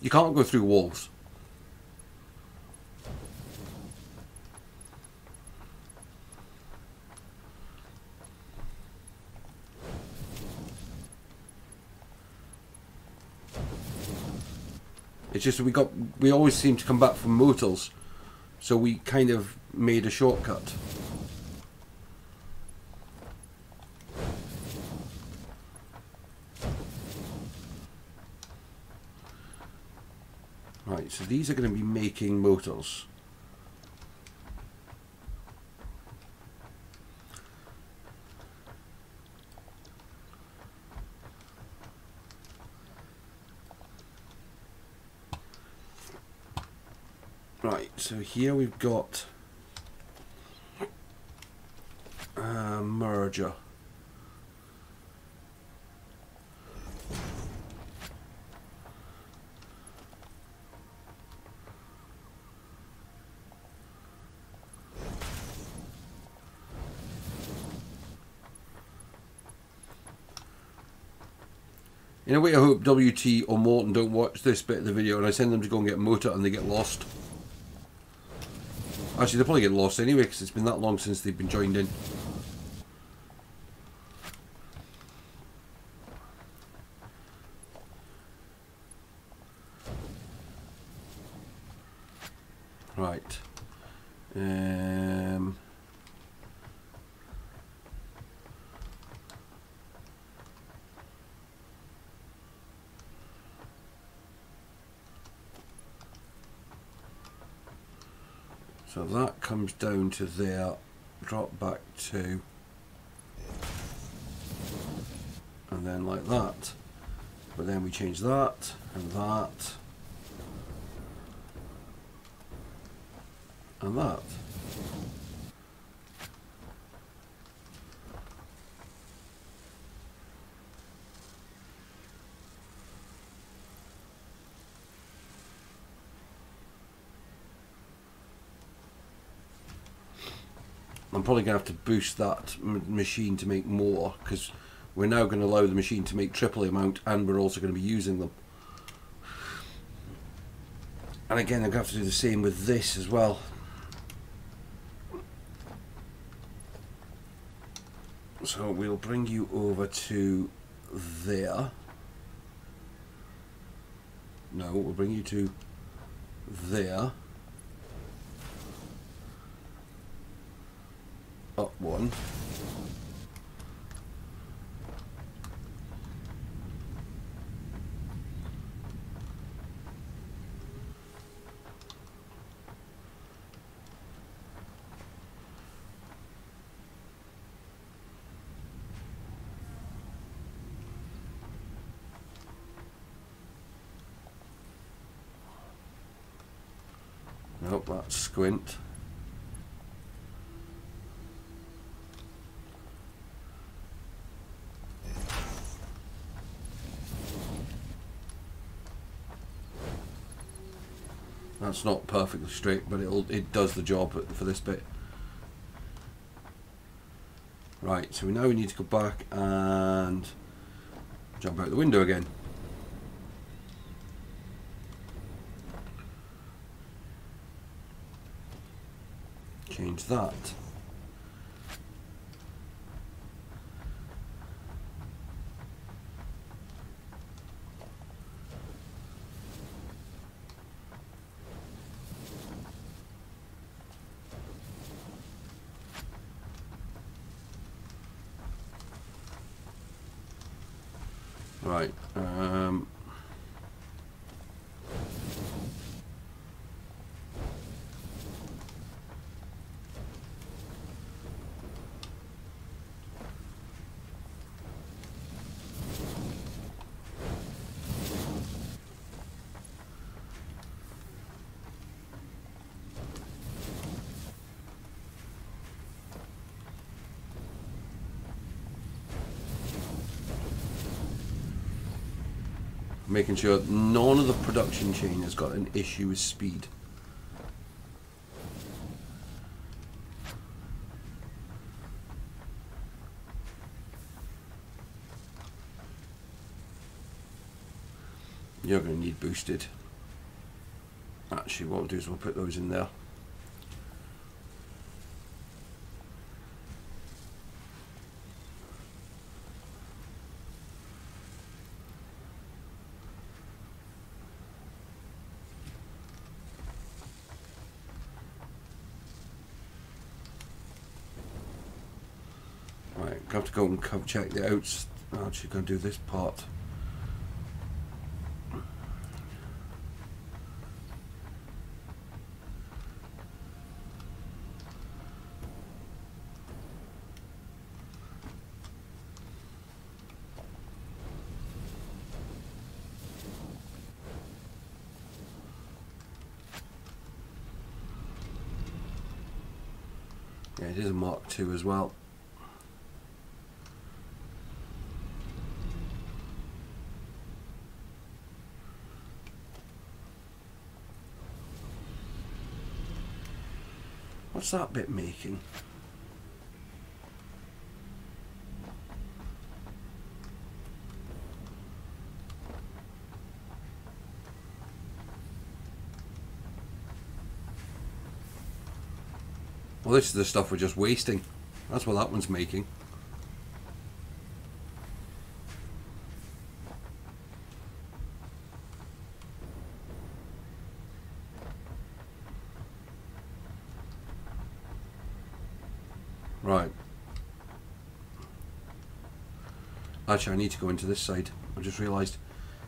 [SPEAKER 1] You can't go through walls. It's just we always seem to come back from motors, so we kind of made a shortcut. Right, so these are going to be making motors. Right, so here we've got a merger. In a way, I hope WT or Morton don't watch this bit of the video and I send them to go and get a motor and they get lost. Actually, they'll probably get lost anyway because it's been that long since they've been joined in. Right. So that comes down to there, drop back to, and then like that. But then we change that and that and that. I'm probably going to have to boost that machine to make more, because we're now going to allow the machine to make triple the amount and we're also going to be using them. And again, I'm going to have to do the same with this as well. So we'll bring you over to there. No, we'll bring you to there. Up one. Nope, that's squint. That's not perfectly straight, but it does the job for this bit. Right, so we need to go back and jump out the window again. Change that. Right. Making sure none of the production chain has got an issue with speed. You're going to need boosted. Actually, what we'll do is we'll put those in there. Right, I have to go and check the outs. I'm actually going to do this part. Yeah, it is a Mark II as well. What's that bit making? Well, this is the stuff we're just wasting. That's what that one's making. Right. Actually, I need to go into this side. I just realised,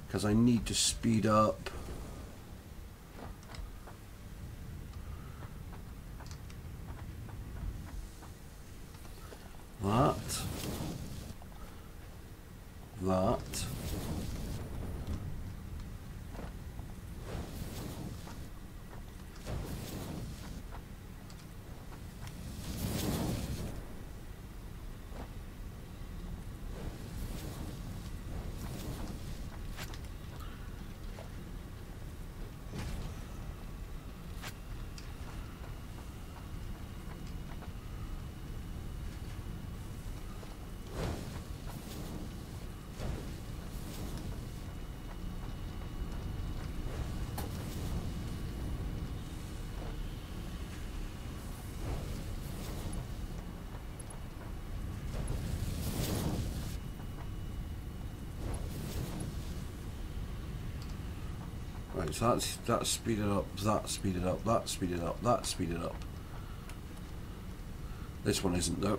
[SPEAKER 1] because I need to speed up. That. Right, so that's speeded up, that speeded up, that speeded up, that speeded up. This one isn't though.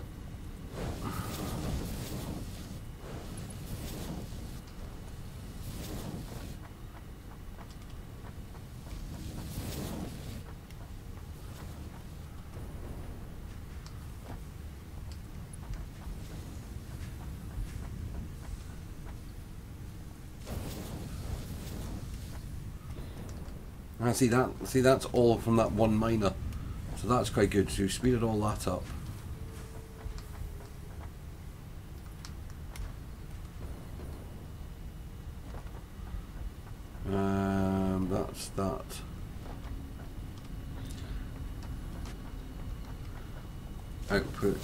[SPEAKER 1] See that? See, that's all from that one miner, so that's quite good. So speeded all that up. That's that. Output.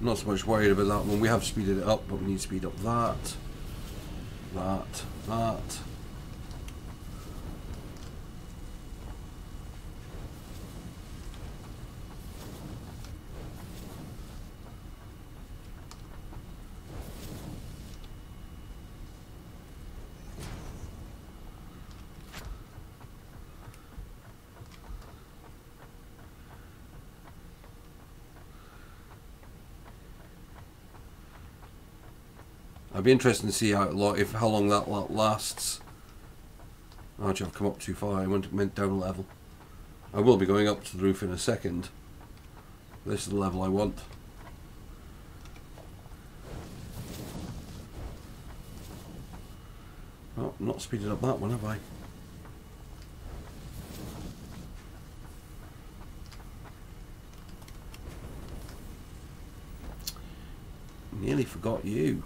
[SPEAKER 1] Not so much worried about that one. We have speeded it up, but we need to speed up that, that. I'd be interested to see how long that lasts. Actually, I've come up too far. I went down a level. I will be going up to the roof in a second. This is the level I want. Oh, not speeded up that one, have I? Nearly forgot you.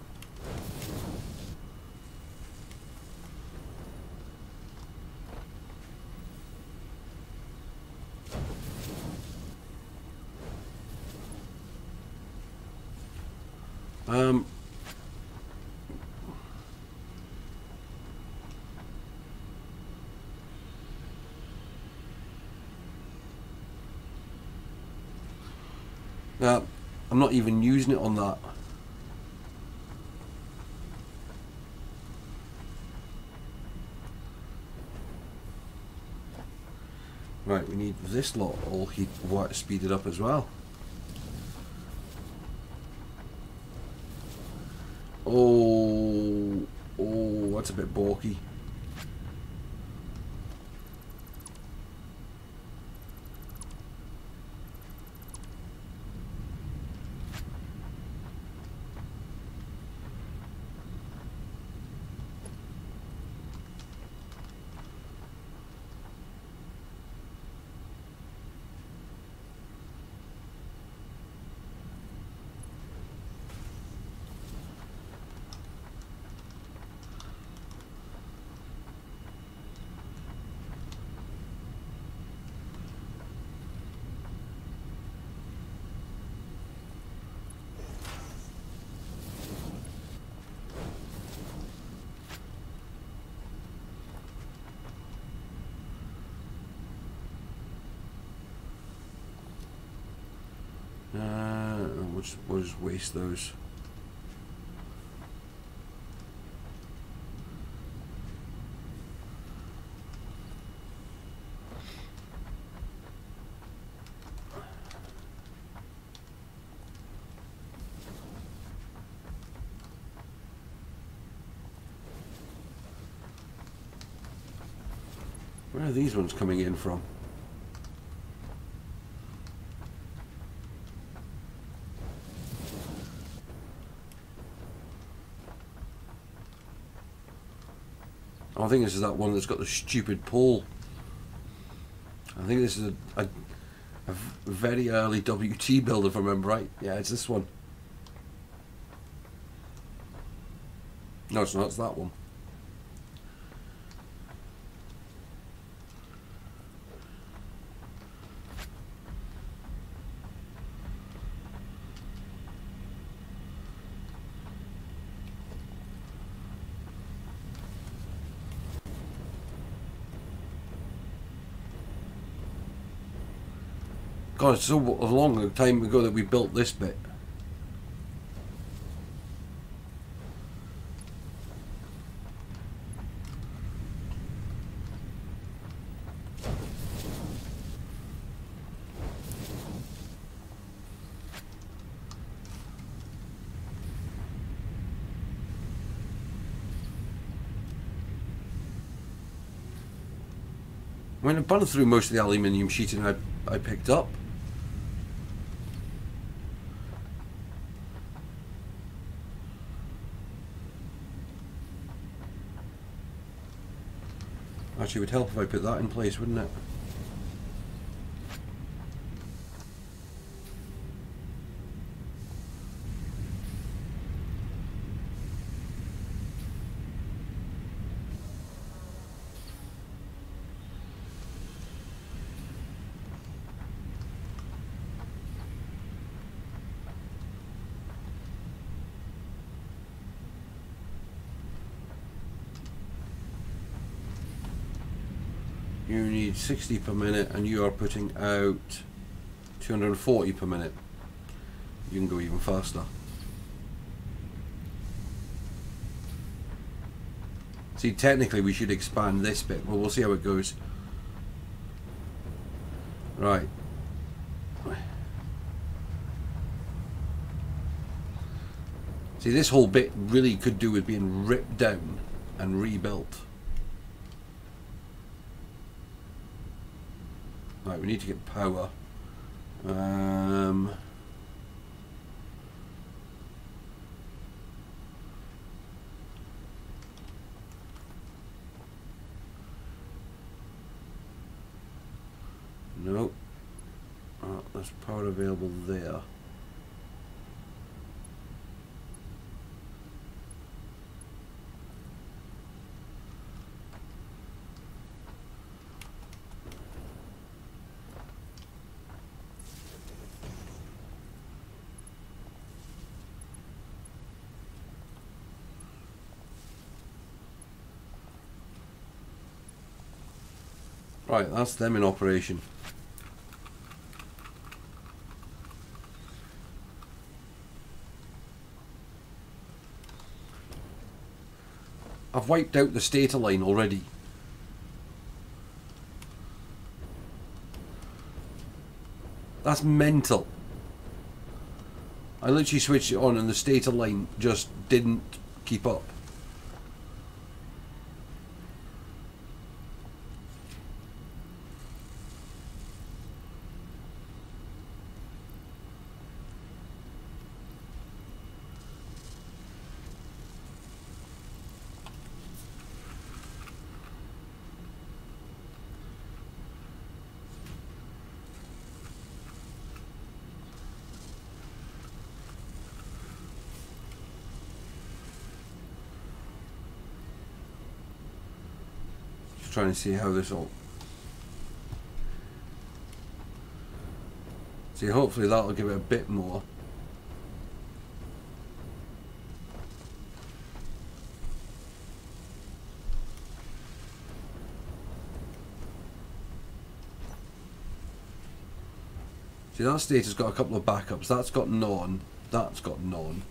[SPEAKER 1] I'm not even using it on that. Right, we need this lot all heat speeded up as well. Oh, that's a bit balky. We'll just waste those. Where are these ones coming in from? I think this is that one that's got the stupid pole. I think this is a very early WT build, if I remember right. Yeah, it's this one. No, it's not. It's that one. God, it's so long a time ago that we built this bit. I mean, I burned through most of the aluminium sheeting I picked up. Actually, it would help if I put that in place, wouldn't it? You need 60 per minute and you are putting out 240 per minute. You can go even faster. See, technically we should expand this bit, but we'll see how it goes. Right. See, this whole bit really could do with being ripped down and rebuilt. Right, we need to get power. Nope. There's power available there. Right, that's them in operation. I've wiped out the stator line already. That's mental. I literally switched it on and the stator line just didn't keep up. Trying to see how this all... See, hopefully that'll give it a bit more. See, that stator's got a couple of backups. That's got none. That's got none.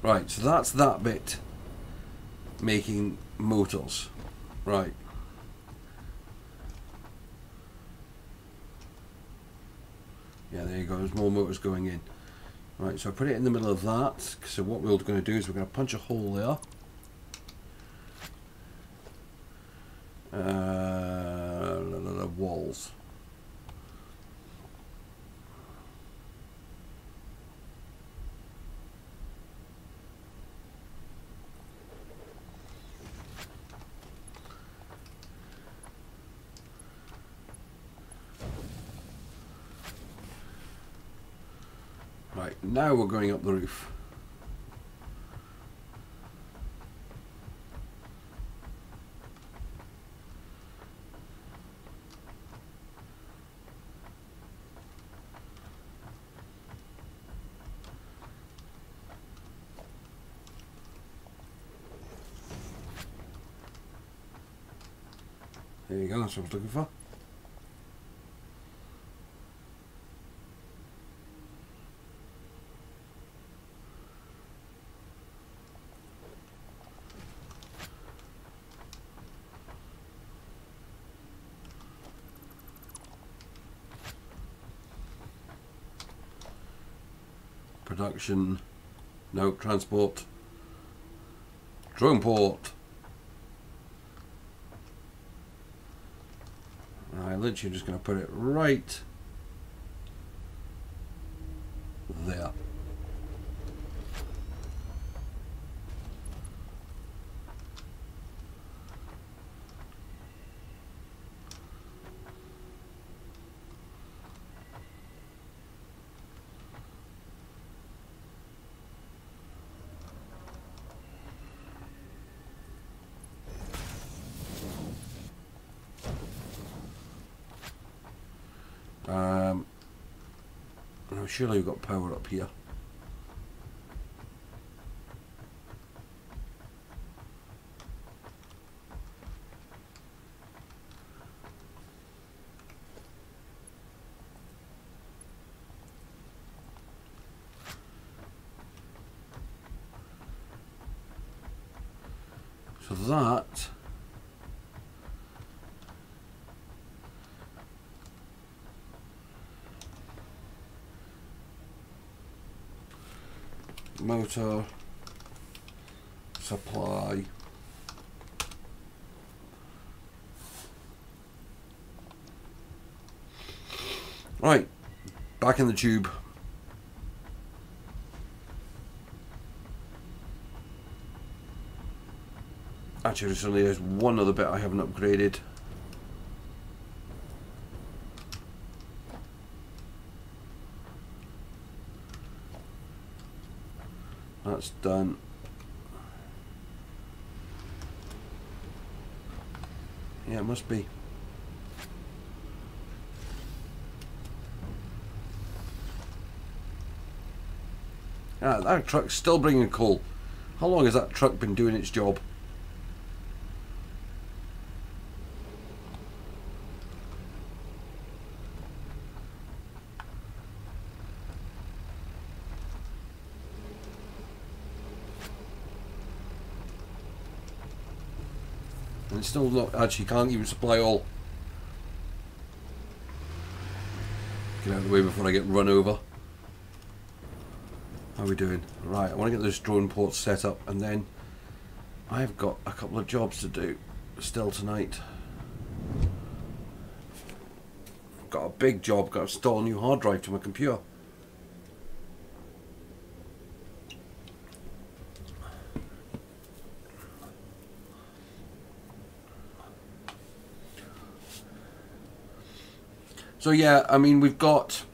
[SPEAKER 1] Right, so that's that bit making motors. Right. Yeah, there you go, there's more motors going in. Right, so I put it in the middle of that. So what we're going to do is we're going to punch a hole there. Walls. Right, now we're going up the roof. There you go, that's what I was looking for. Production, no, transport, drone port. I'm literally just going to put it right there. Surely we've got power up here. So that motor supply right, back in the tube. Actually, there's one other bit I haven't upgraded. That's done. Yeah, it must be. Ah, that truck's still bringing coal. How long has that truck been doing its job? And it's still not, actually can't even supply all. Get out of the way before I get run over. How are we doing? Right, I want to get those drone ports set up, and then I've got a couple of jobs to do still tonight. I've got a big job, got to install a new hard drive to my computer. So yeah, I mean, we've got,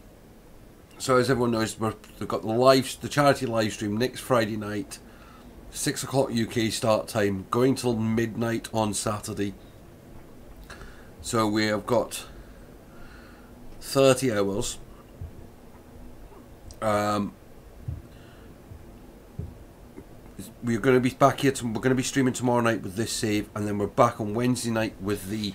[SPEAKER 1] so as everyone knows, we've got the charity live stream next Friday night, 6 o'clock UK start time, going till midnight on Saturday. So we have got 30 hours. We're going to be back here. We're going to be streaming tomorrow night with this save, and then we're back on Wednesday night with the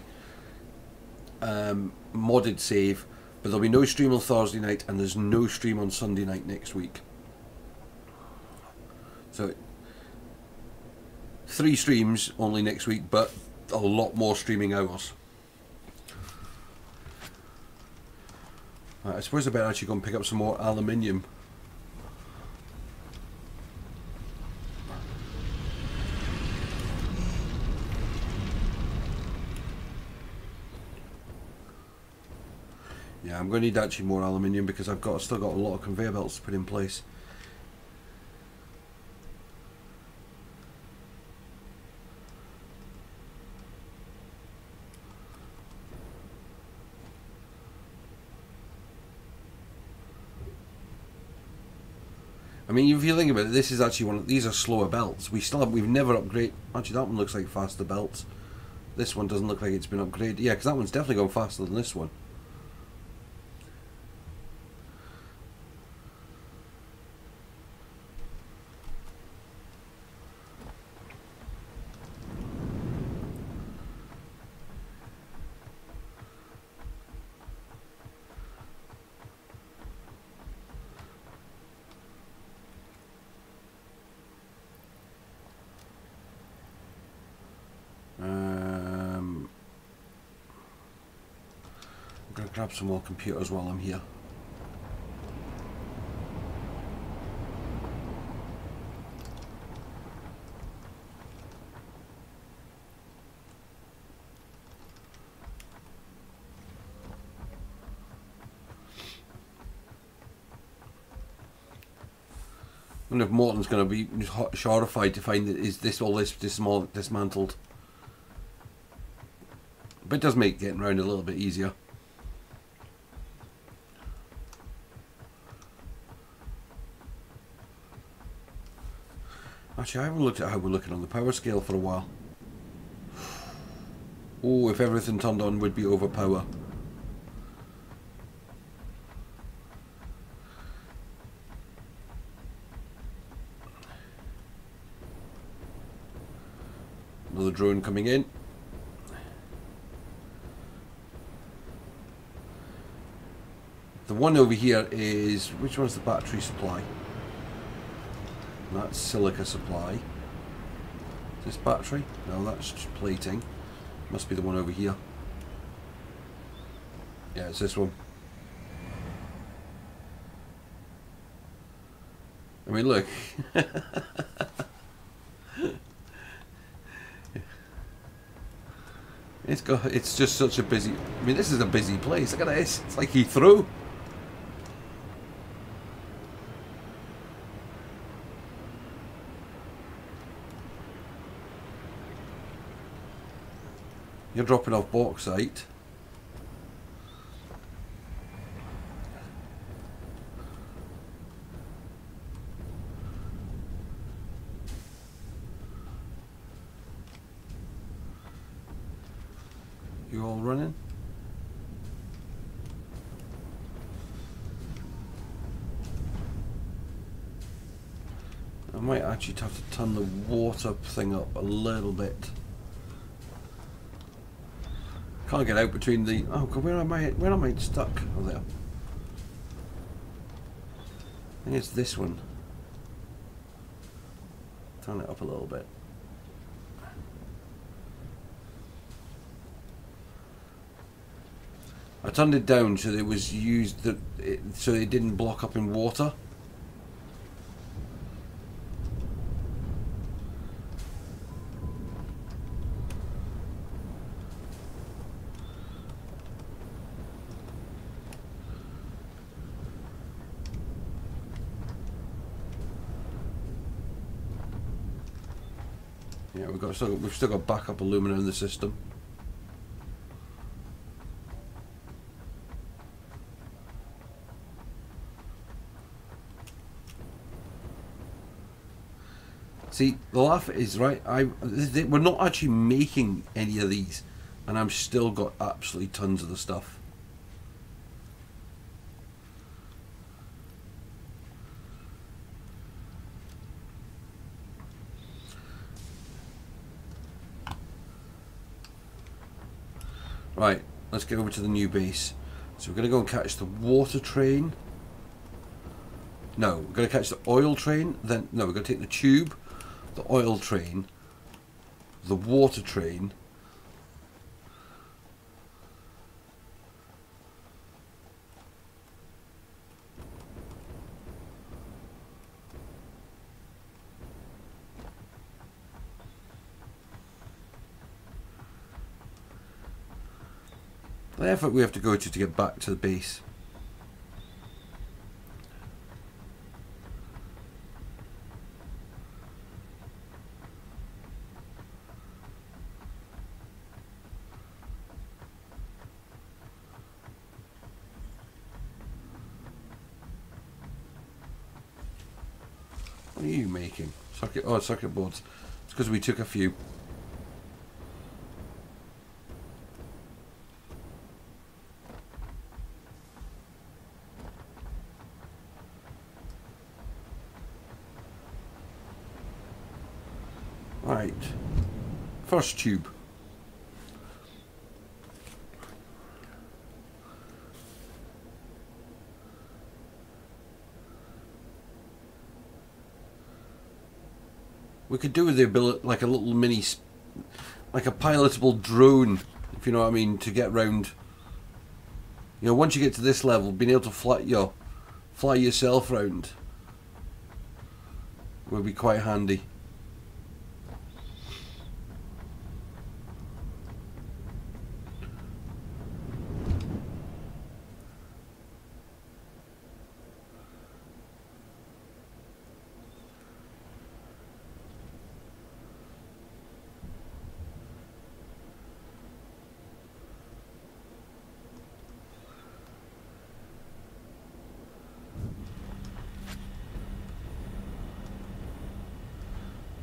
[SPEAKER 1] modded save, but there'll be no stream on Thursday night, and there's no stream on Sunday night next week. So 3 streams only next week, but a lot more streaming hours. I suppose I better actually go and pick up some more aluminium. Yeah, I'm going to need actually more aluminium because I've still got a lot of conveyor belts to put in place. I mean, if you think about it, this is actually these are slower belts. We've never upgraded. Actually, that one looks like faster belts. This one doesn't look like it's been upgraded. Yeah, because that one's definitely going faster than this one. I'm going to grab some more computers while I'm here. I wonder if Morton's going to be horrified to find that is this all this dismantled. But it does make getting around a little bit easier. Actually, I haven't looked at how we're looking on the power scale for a while. Oh, if everything turned on, would be overpower. Another drone coming in. The one over here is, which one's the battery supply? That's silica supply. Is this battery? No, that's just plating. Must be the one over here. Yeah, it's this one. I mean, look. It's just such a busy. I mean, this is a busy place. Look at this. It's like Heathrow. You're dropping off bauxite. You all running? might actually have to turn the water thing up a little bit. Can't get out between the... Oh god, where am I stuck? Oh, there. I think it's this one. Turn it up a little bit. I turned it down so that it was used so it didn't block up in water. Yeah, we've still got backup alumina in the system. See, the laugh is right. We're not actually making any of these, and I've still got absolutely tons of the stuff. Right, let's get over to the new base. So we're going to go and catch the water train. No, we're going to catch the oil train. Then no, we're going to take the tube, the oil train, the water train, the effort we have to go to get back to the base. What are you making? Circuit boards. It's because we took a few. Right. First tube. We could do with the ability, like a little mini, like a pilotable drone, if you know what I mean, to get round. You know, once you get to this level, being able to fly yourself round would be quite handy.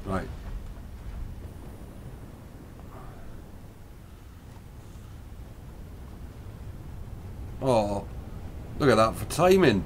[SPEAKER 1] Right. Oh, look at that for timing.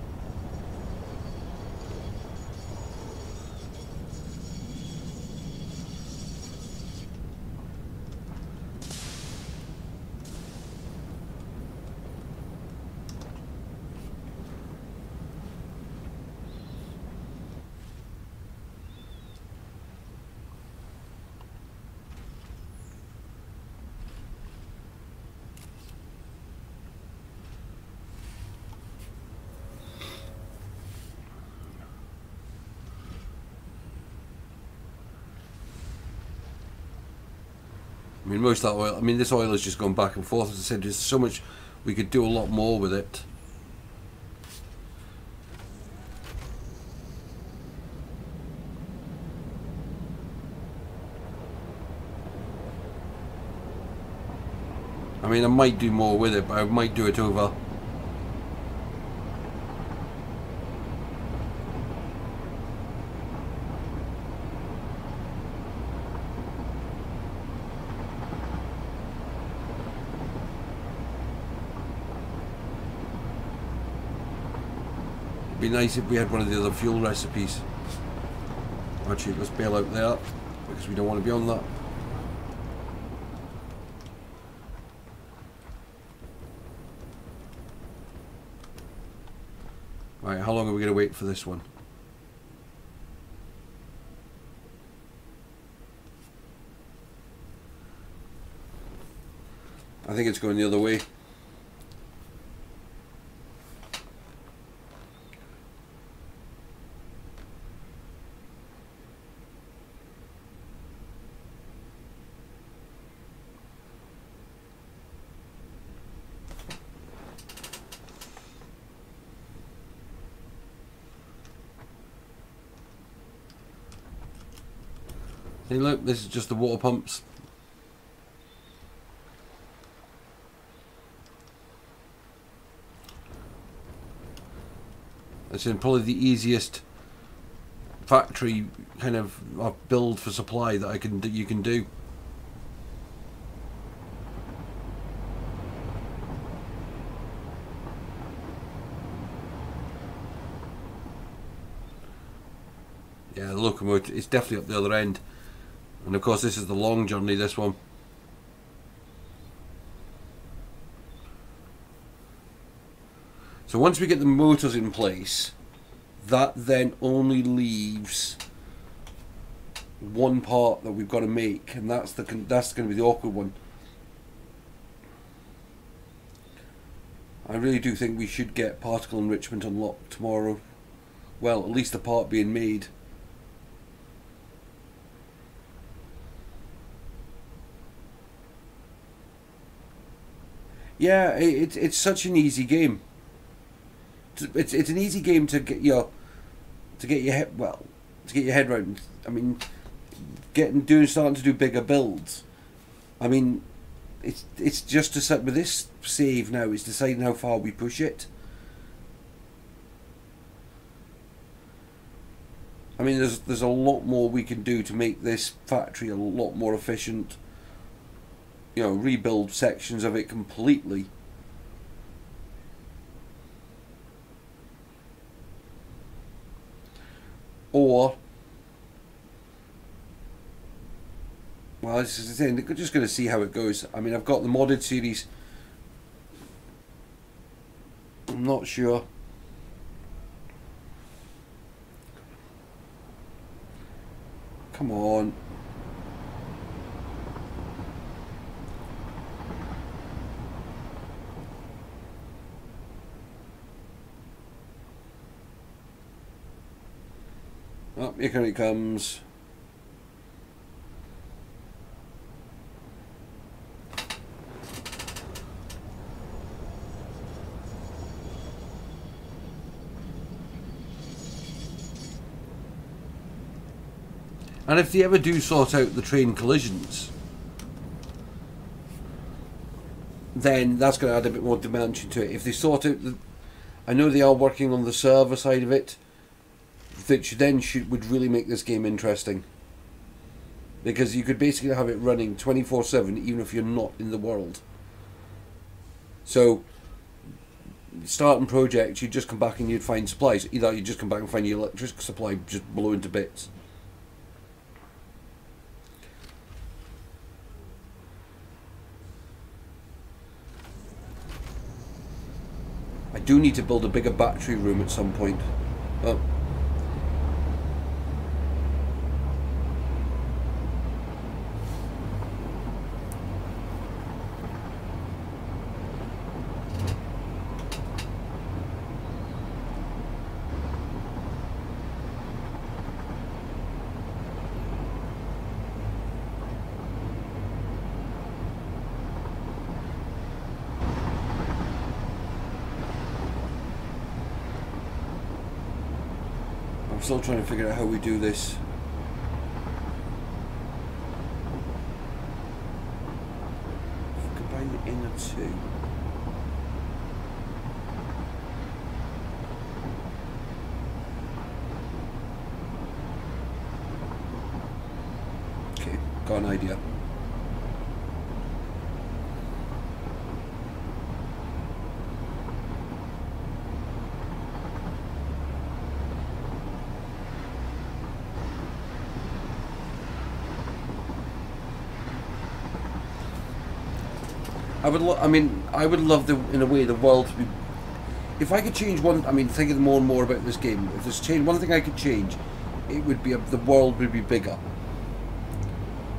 [SPEAKER 1] I mean, most of that oil, I mean, this oil is just going back and forth. As I said, there's so much, we could do a lot more with it. I mean, I might do more with it, but I might do it over. It'd be nice if we had one of the other fuel recipes. Actually, let's bail out there because we don't want to be on that. Right, how long are we going to wait for this one? I think it's going the other way. Hey look, this is just the water pumps. It's probably the easiest factory kind of build for supply that you can do. Yeah, the locomotive is definitely up the other end. And of course this is the long journey, this one. So once we get the motors in place, that then only leaves one part that we've got to make, and that's going to be the awkward one. I really do think we should get particle enrichment unlocked tomorrow. Well, at least the part being made. Yeah, it's such an easy game. It's an easy game to get your head around. I mean, starting to do bigger builds. I mean, it's just to set with this save now. It's deciding how far we push it. I mean, there's a lot more we can do to make this factory a lot more efficient. You know, rebuild sections of it completely. Or, well, this is the thing, we're just going to see how it goes. I mean, I've got the modded series. I'm not sure. Come on. Oh, here it comes. And if they ever do sort out the train collisions, then that's going to add a bit more dimension to it. If they sort out I know they are working on the server side of it, which then would really make this game interesting. Because you could basically have it running 24/7 even if you're not in the world. So, starting projects, you'd just come back and you'd find supplies. Either you'd just come back and find your electric supply just blowing to bits. I do need to build a bigger battery room at some point. Oh. I'm still trying to figure out how we do this. Combine the inner two. Okay, got an idea. I mean, I would love the, in a way, the world to be. If I could change one, I mean, thinking more and more about this game. If there's change, one thing I could change, it would be the world would be bigger.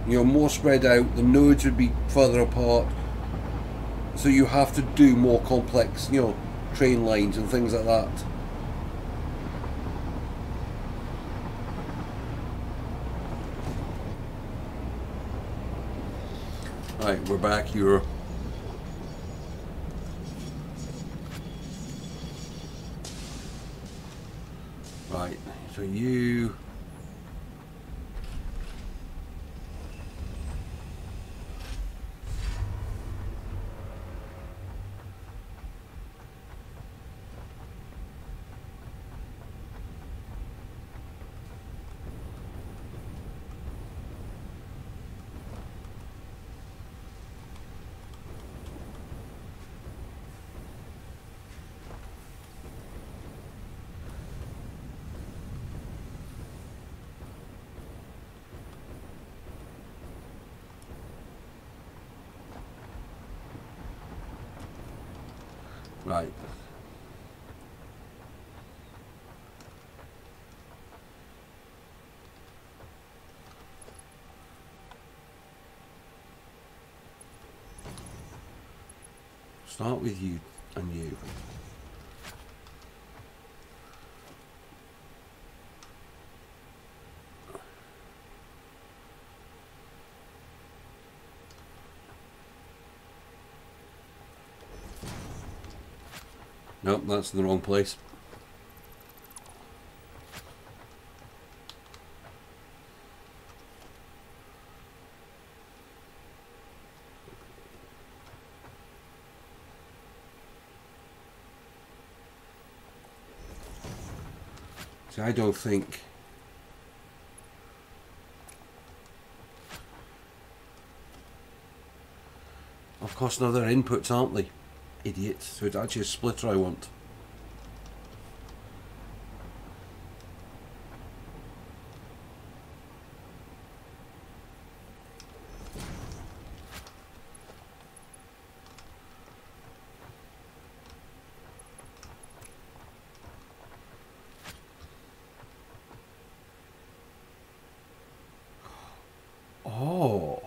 [SPEAKER 1] You know, more spread out. The nodes would be further apart. So you have to do more complex, you know, train lines and things like that. Right, we're back here. Right, so you... Right. Start with you and you. Nope, that's in the wrong place. See, I don't think... Of course, now they're inputs, aren't they? Idiots. So it's actually a splitter I want. Oh.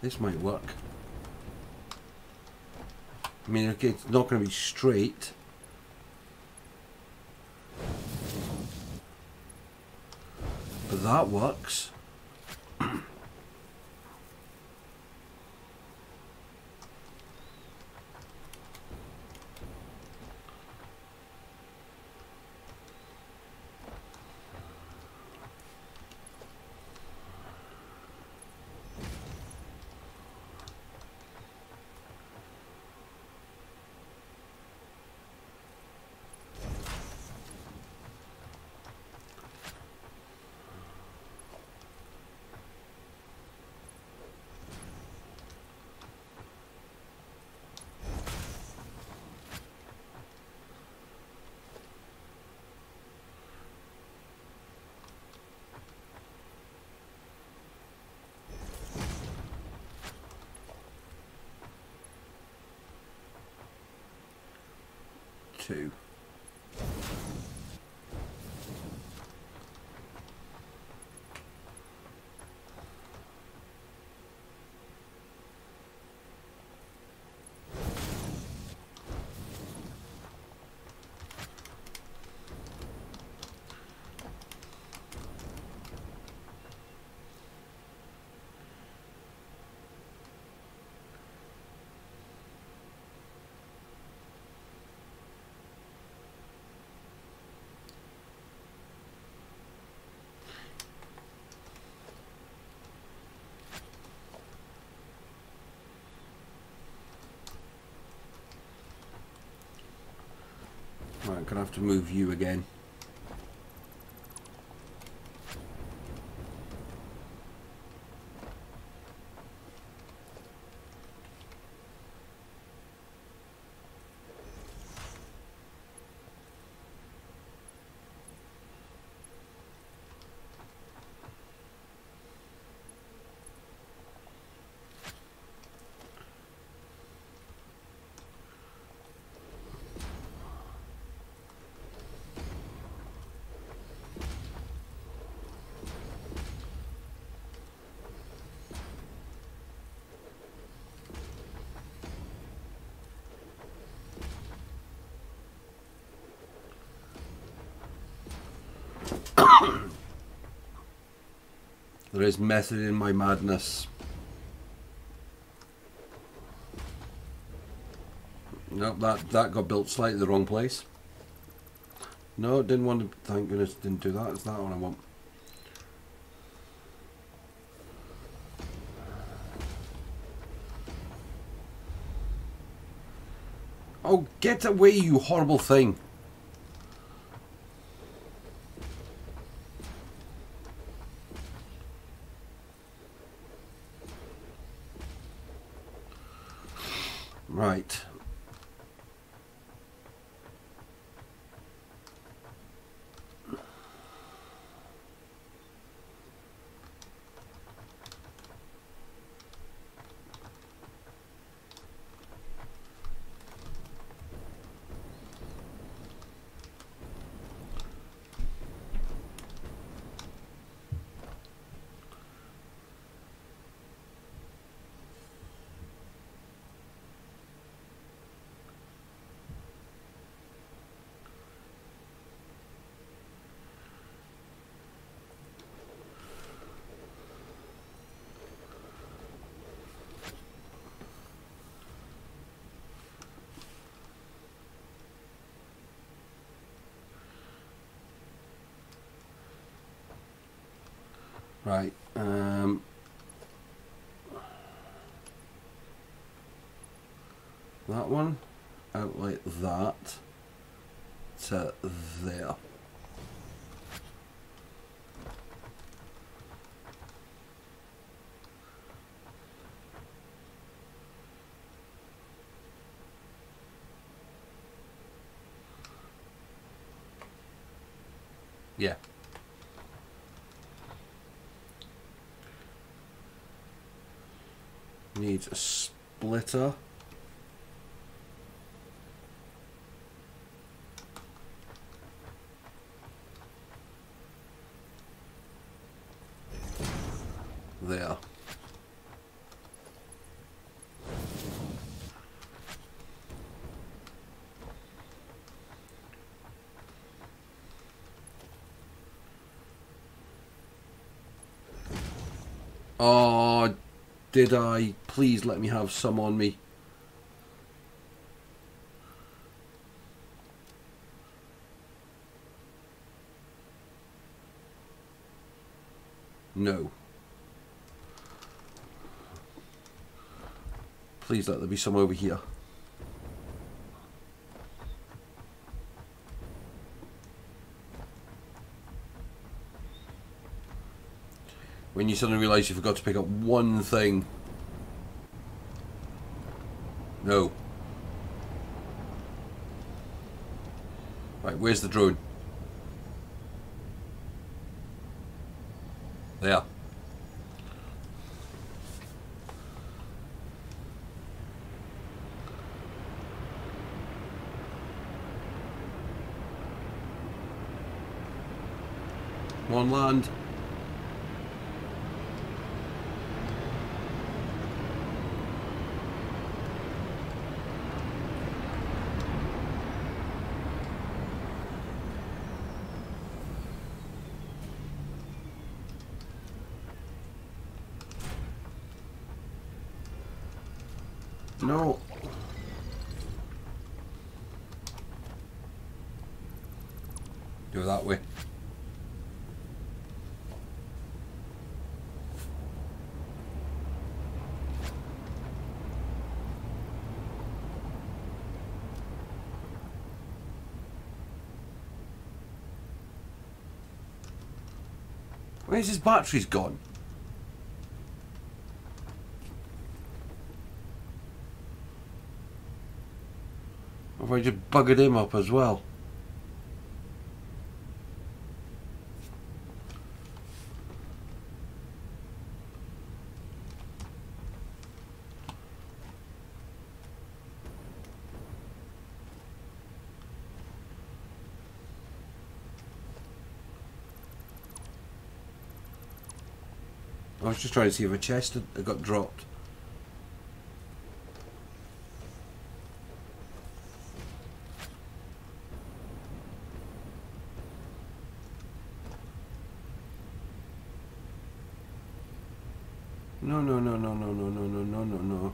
[SPEAKER 1] This might work. I mean, okay, it's not going to be straight. But that works. Two. Right, I'm going to have to move you again. There is method in my madness. Nope, that got built slightly the wrong place. No, didn't want to, thank goodness didn't do that. It's that one I want. Oh, get away, you horrible thing. Right. Right, that one out like that to there. Yeah. Needs a splitter. There. Oh, did I? Please let me have some on me. No. Please let there be some over here. When you suddenly realise you forgot to pick up one thing. No. Right, where's the drone? There. Come on, land. No. Do it that way. Where's his batteries gone? Or have I just buggered him up as well? I was just trying to see if a chest had got dropped. No, no, no, no, no, no, no, no, no, no, no.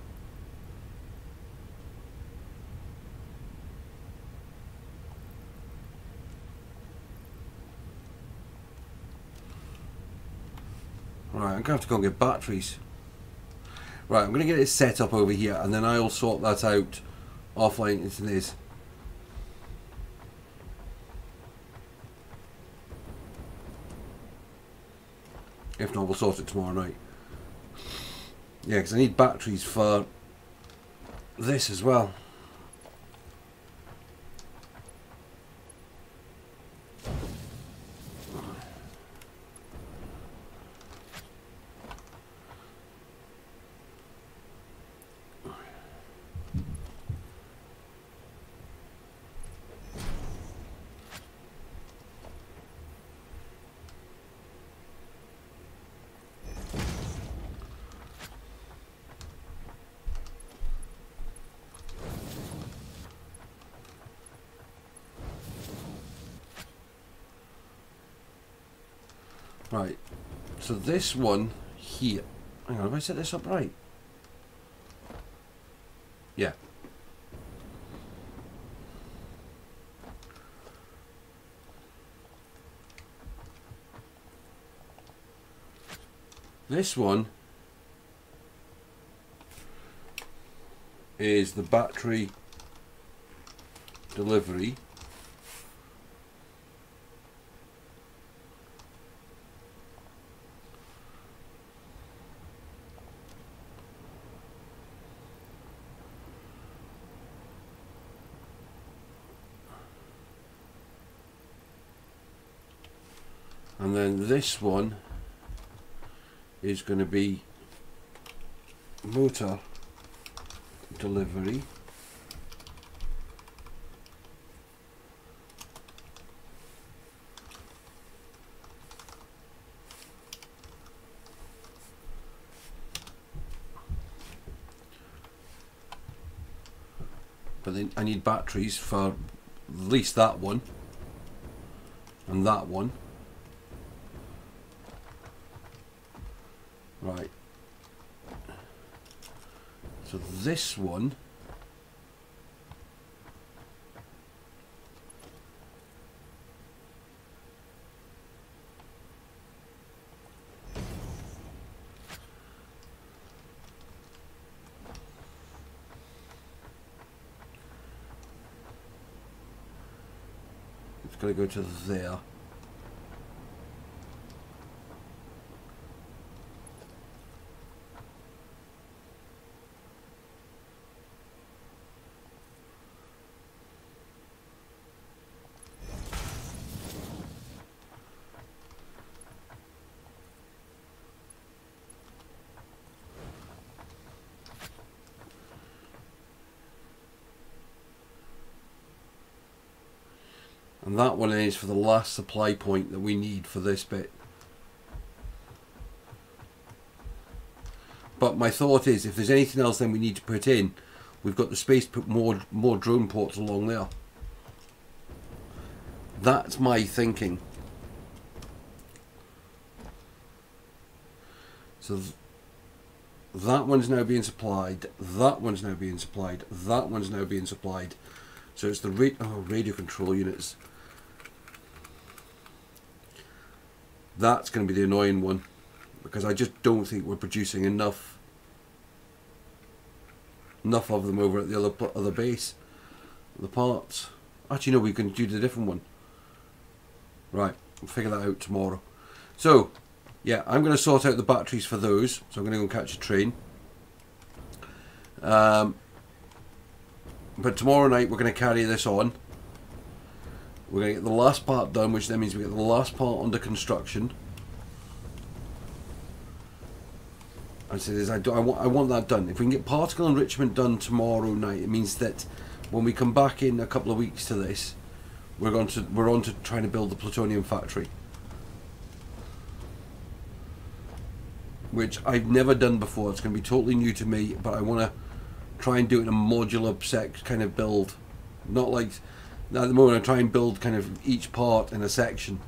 [SPEAKER 1] Right, I'm going to have to go and get batteries. Right, I'm going to get it set up over here, and then I'll sort that out offline into this. If not, we'll sort it tomorrow night. Yeah, because I need batteries for this as well. Right, so this one here, hang on, have I set this up right? Yeah. This one is the battery delivery. And then this one is going to be motor delivery. But then I need batteries for at least that one and that one. Right, so this one it's going to go to there. And that one is for the last supply point that we need for this bit. But my thought is, if there's anything else then we need to put in, we've got the space to put more drone ports along there. That's my thinking. So that one's now being supplied, that one's now being supplied, that one's now being supplied. So it's the radio control units. That's going to be the annoying one, because I just don't think we're producing enough of them over at the other base. The parts. Actually, no, we can do the different one. Right, we'll figure that out tomorrow. So, yeah, I'm going to sort out the batteries for those. So I'm going to go and catch a train. But tomorrow night we're going to carry this on. We're going to get the last part done, which then means we get the last part under construction. I said, I want that done. If we can get particle enrichment done tomorrow night, it means that when we come back in a couple of weeks to this, we're on to trying to build the plutonium factory, which I've never done before. It's going to be totally new to me, but I want to try and do it in a modular kind of build, not like at the moment I try and build kind of each part in a section.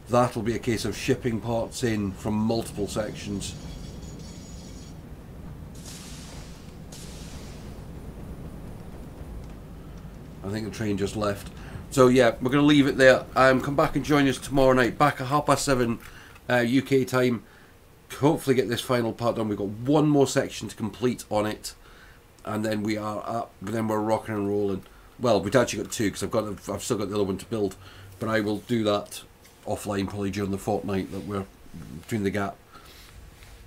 [SPEAKER 1] That'll be a case of shipping parts in from multiple sections. I think the train just left. So yeah, we're going to leave it there. Come back and join us tomorrow night, back at 7:30 UK time. Hopefully get this final part done. We've got one more section to complete on it, and then we are up. Then we're rocking and rolling. Well, we've actually got two because I've still got the other one to build, but I will do that offline probably during the fortnight that we're between the gap.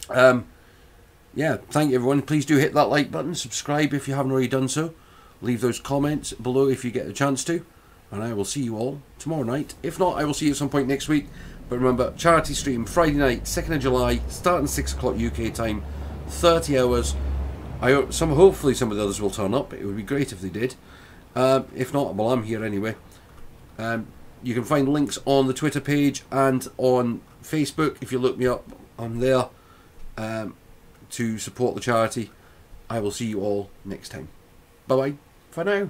[SPEAKER 1] Yeah, thank you everyone. Please do hit that like button, subscribe if you haven't already done so, leave those comments below if you get a chance to, and I will see you all tomorrow night. If not, I will see you at some point next week. But remember, charity stream Friday night, 2nd of July, starting 6 o'clock UK time, 30 hours. Hopefully some of the others will turn up. It would be great if they did. If not, well, I'm here anyway. You can find links on the Twitter page and on Facebook. If you look me up, I'm there to support the charity. I will see you all next time. Bye bye for now.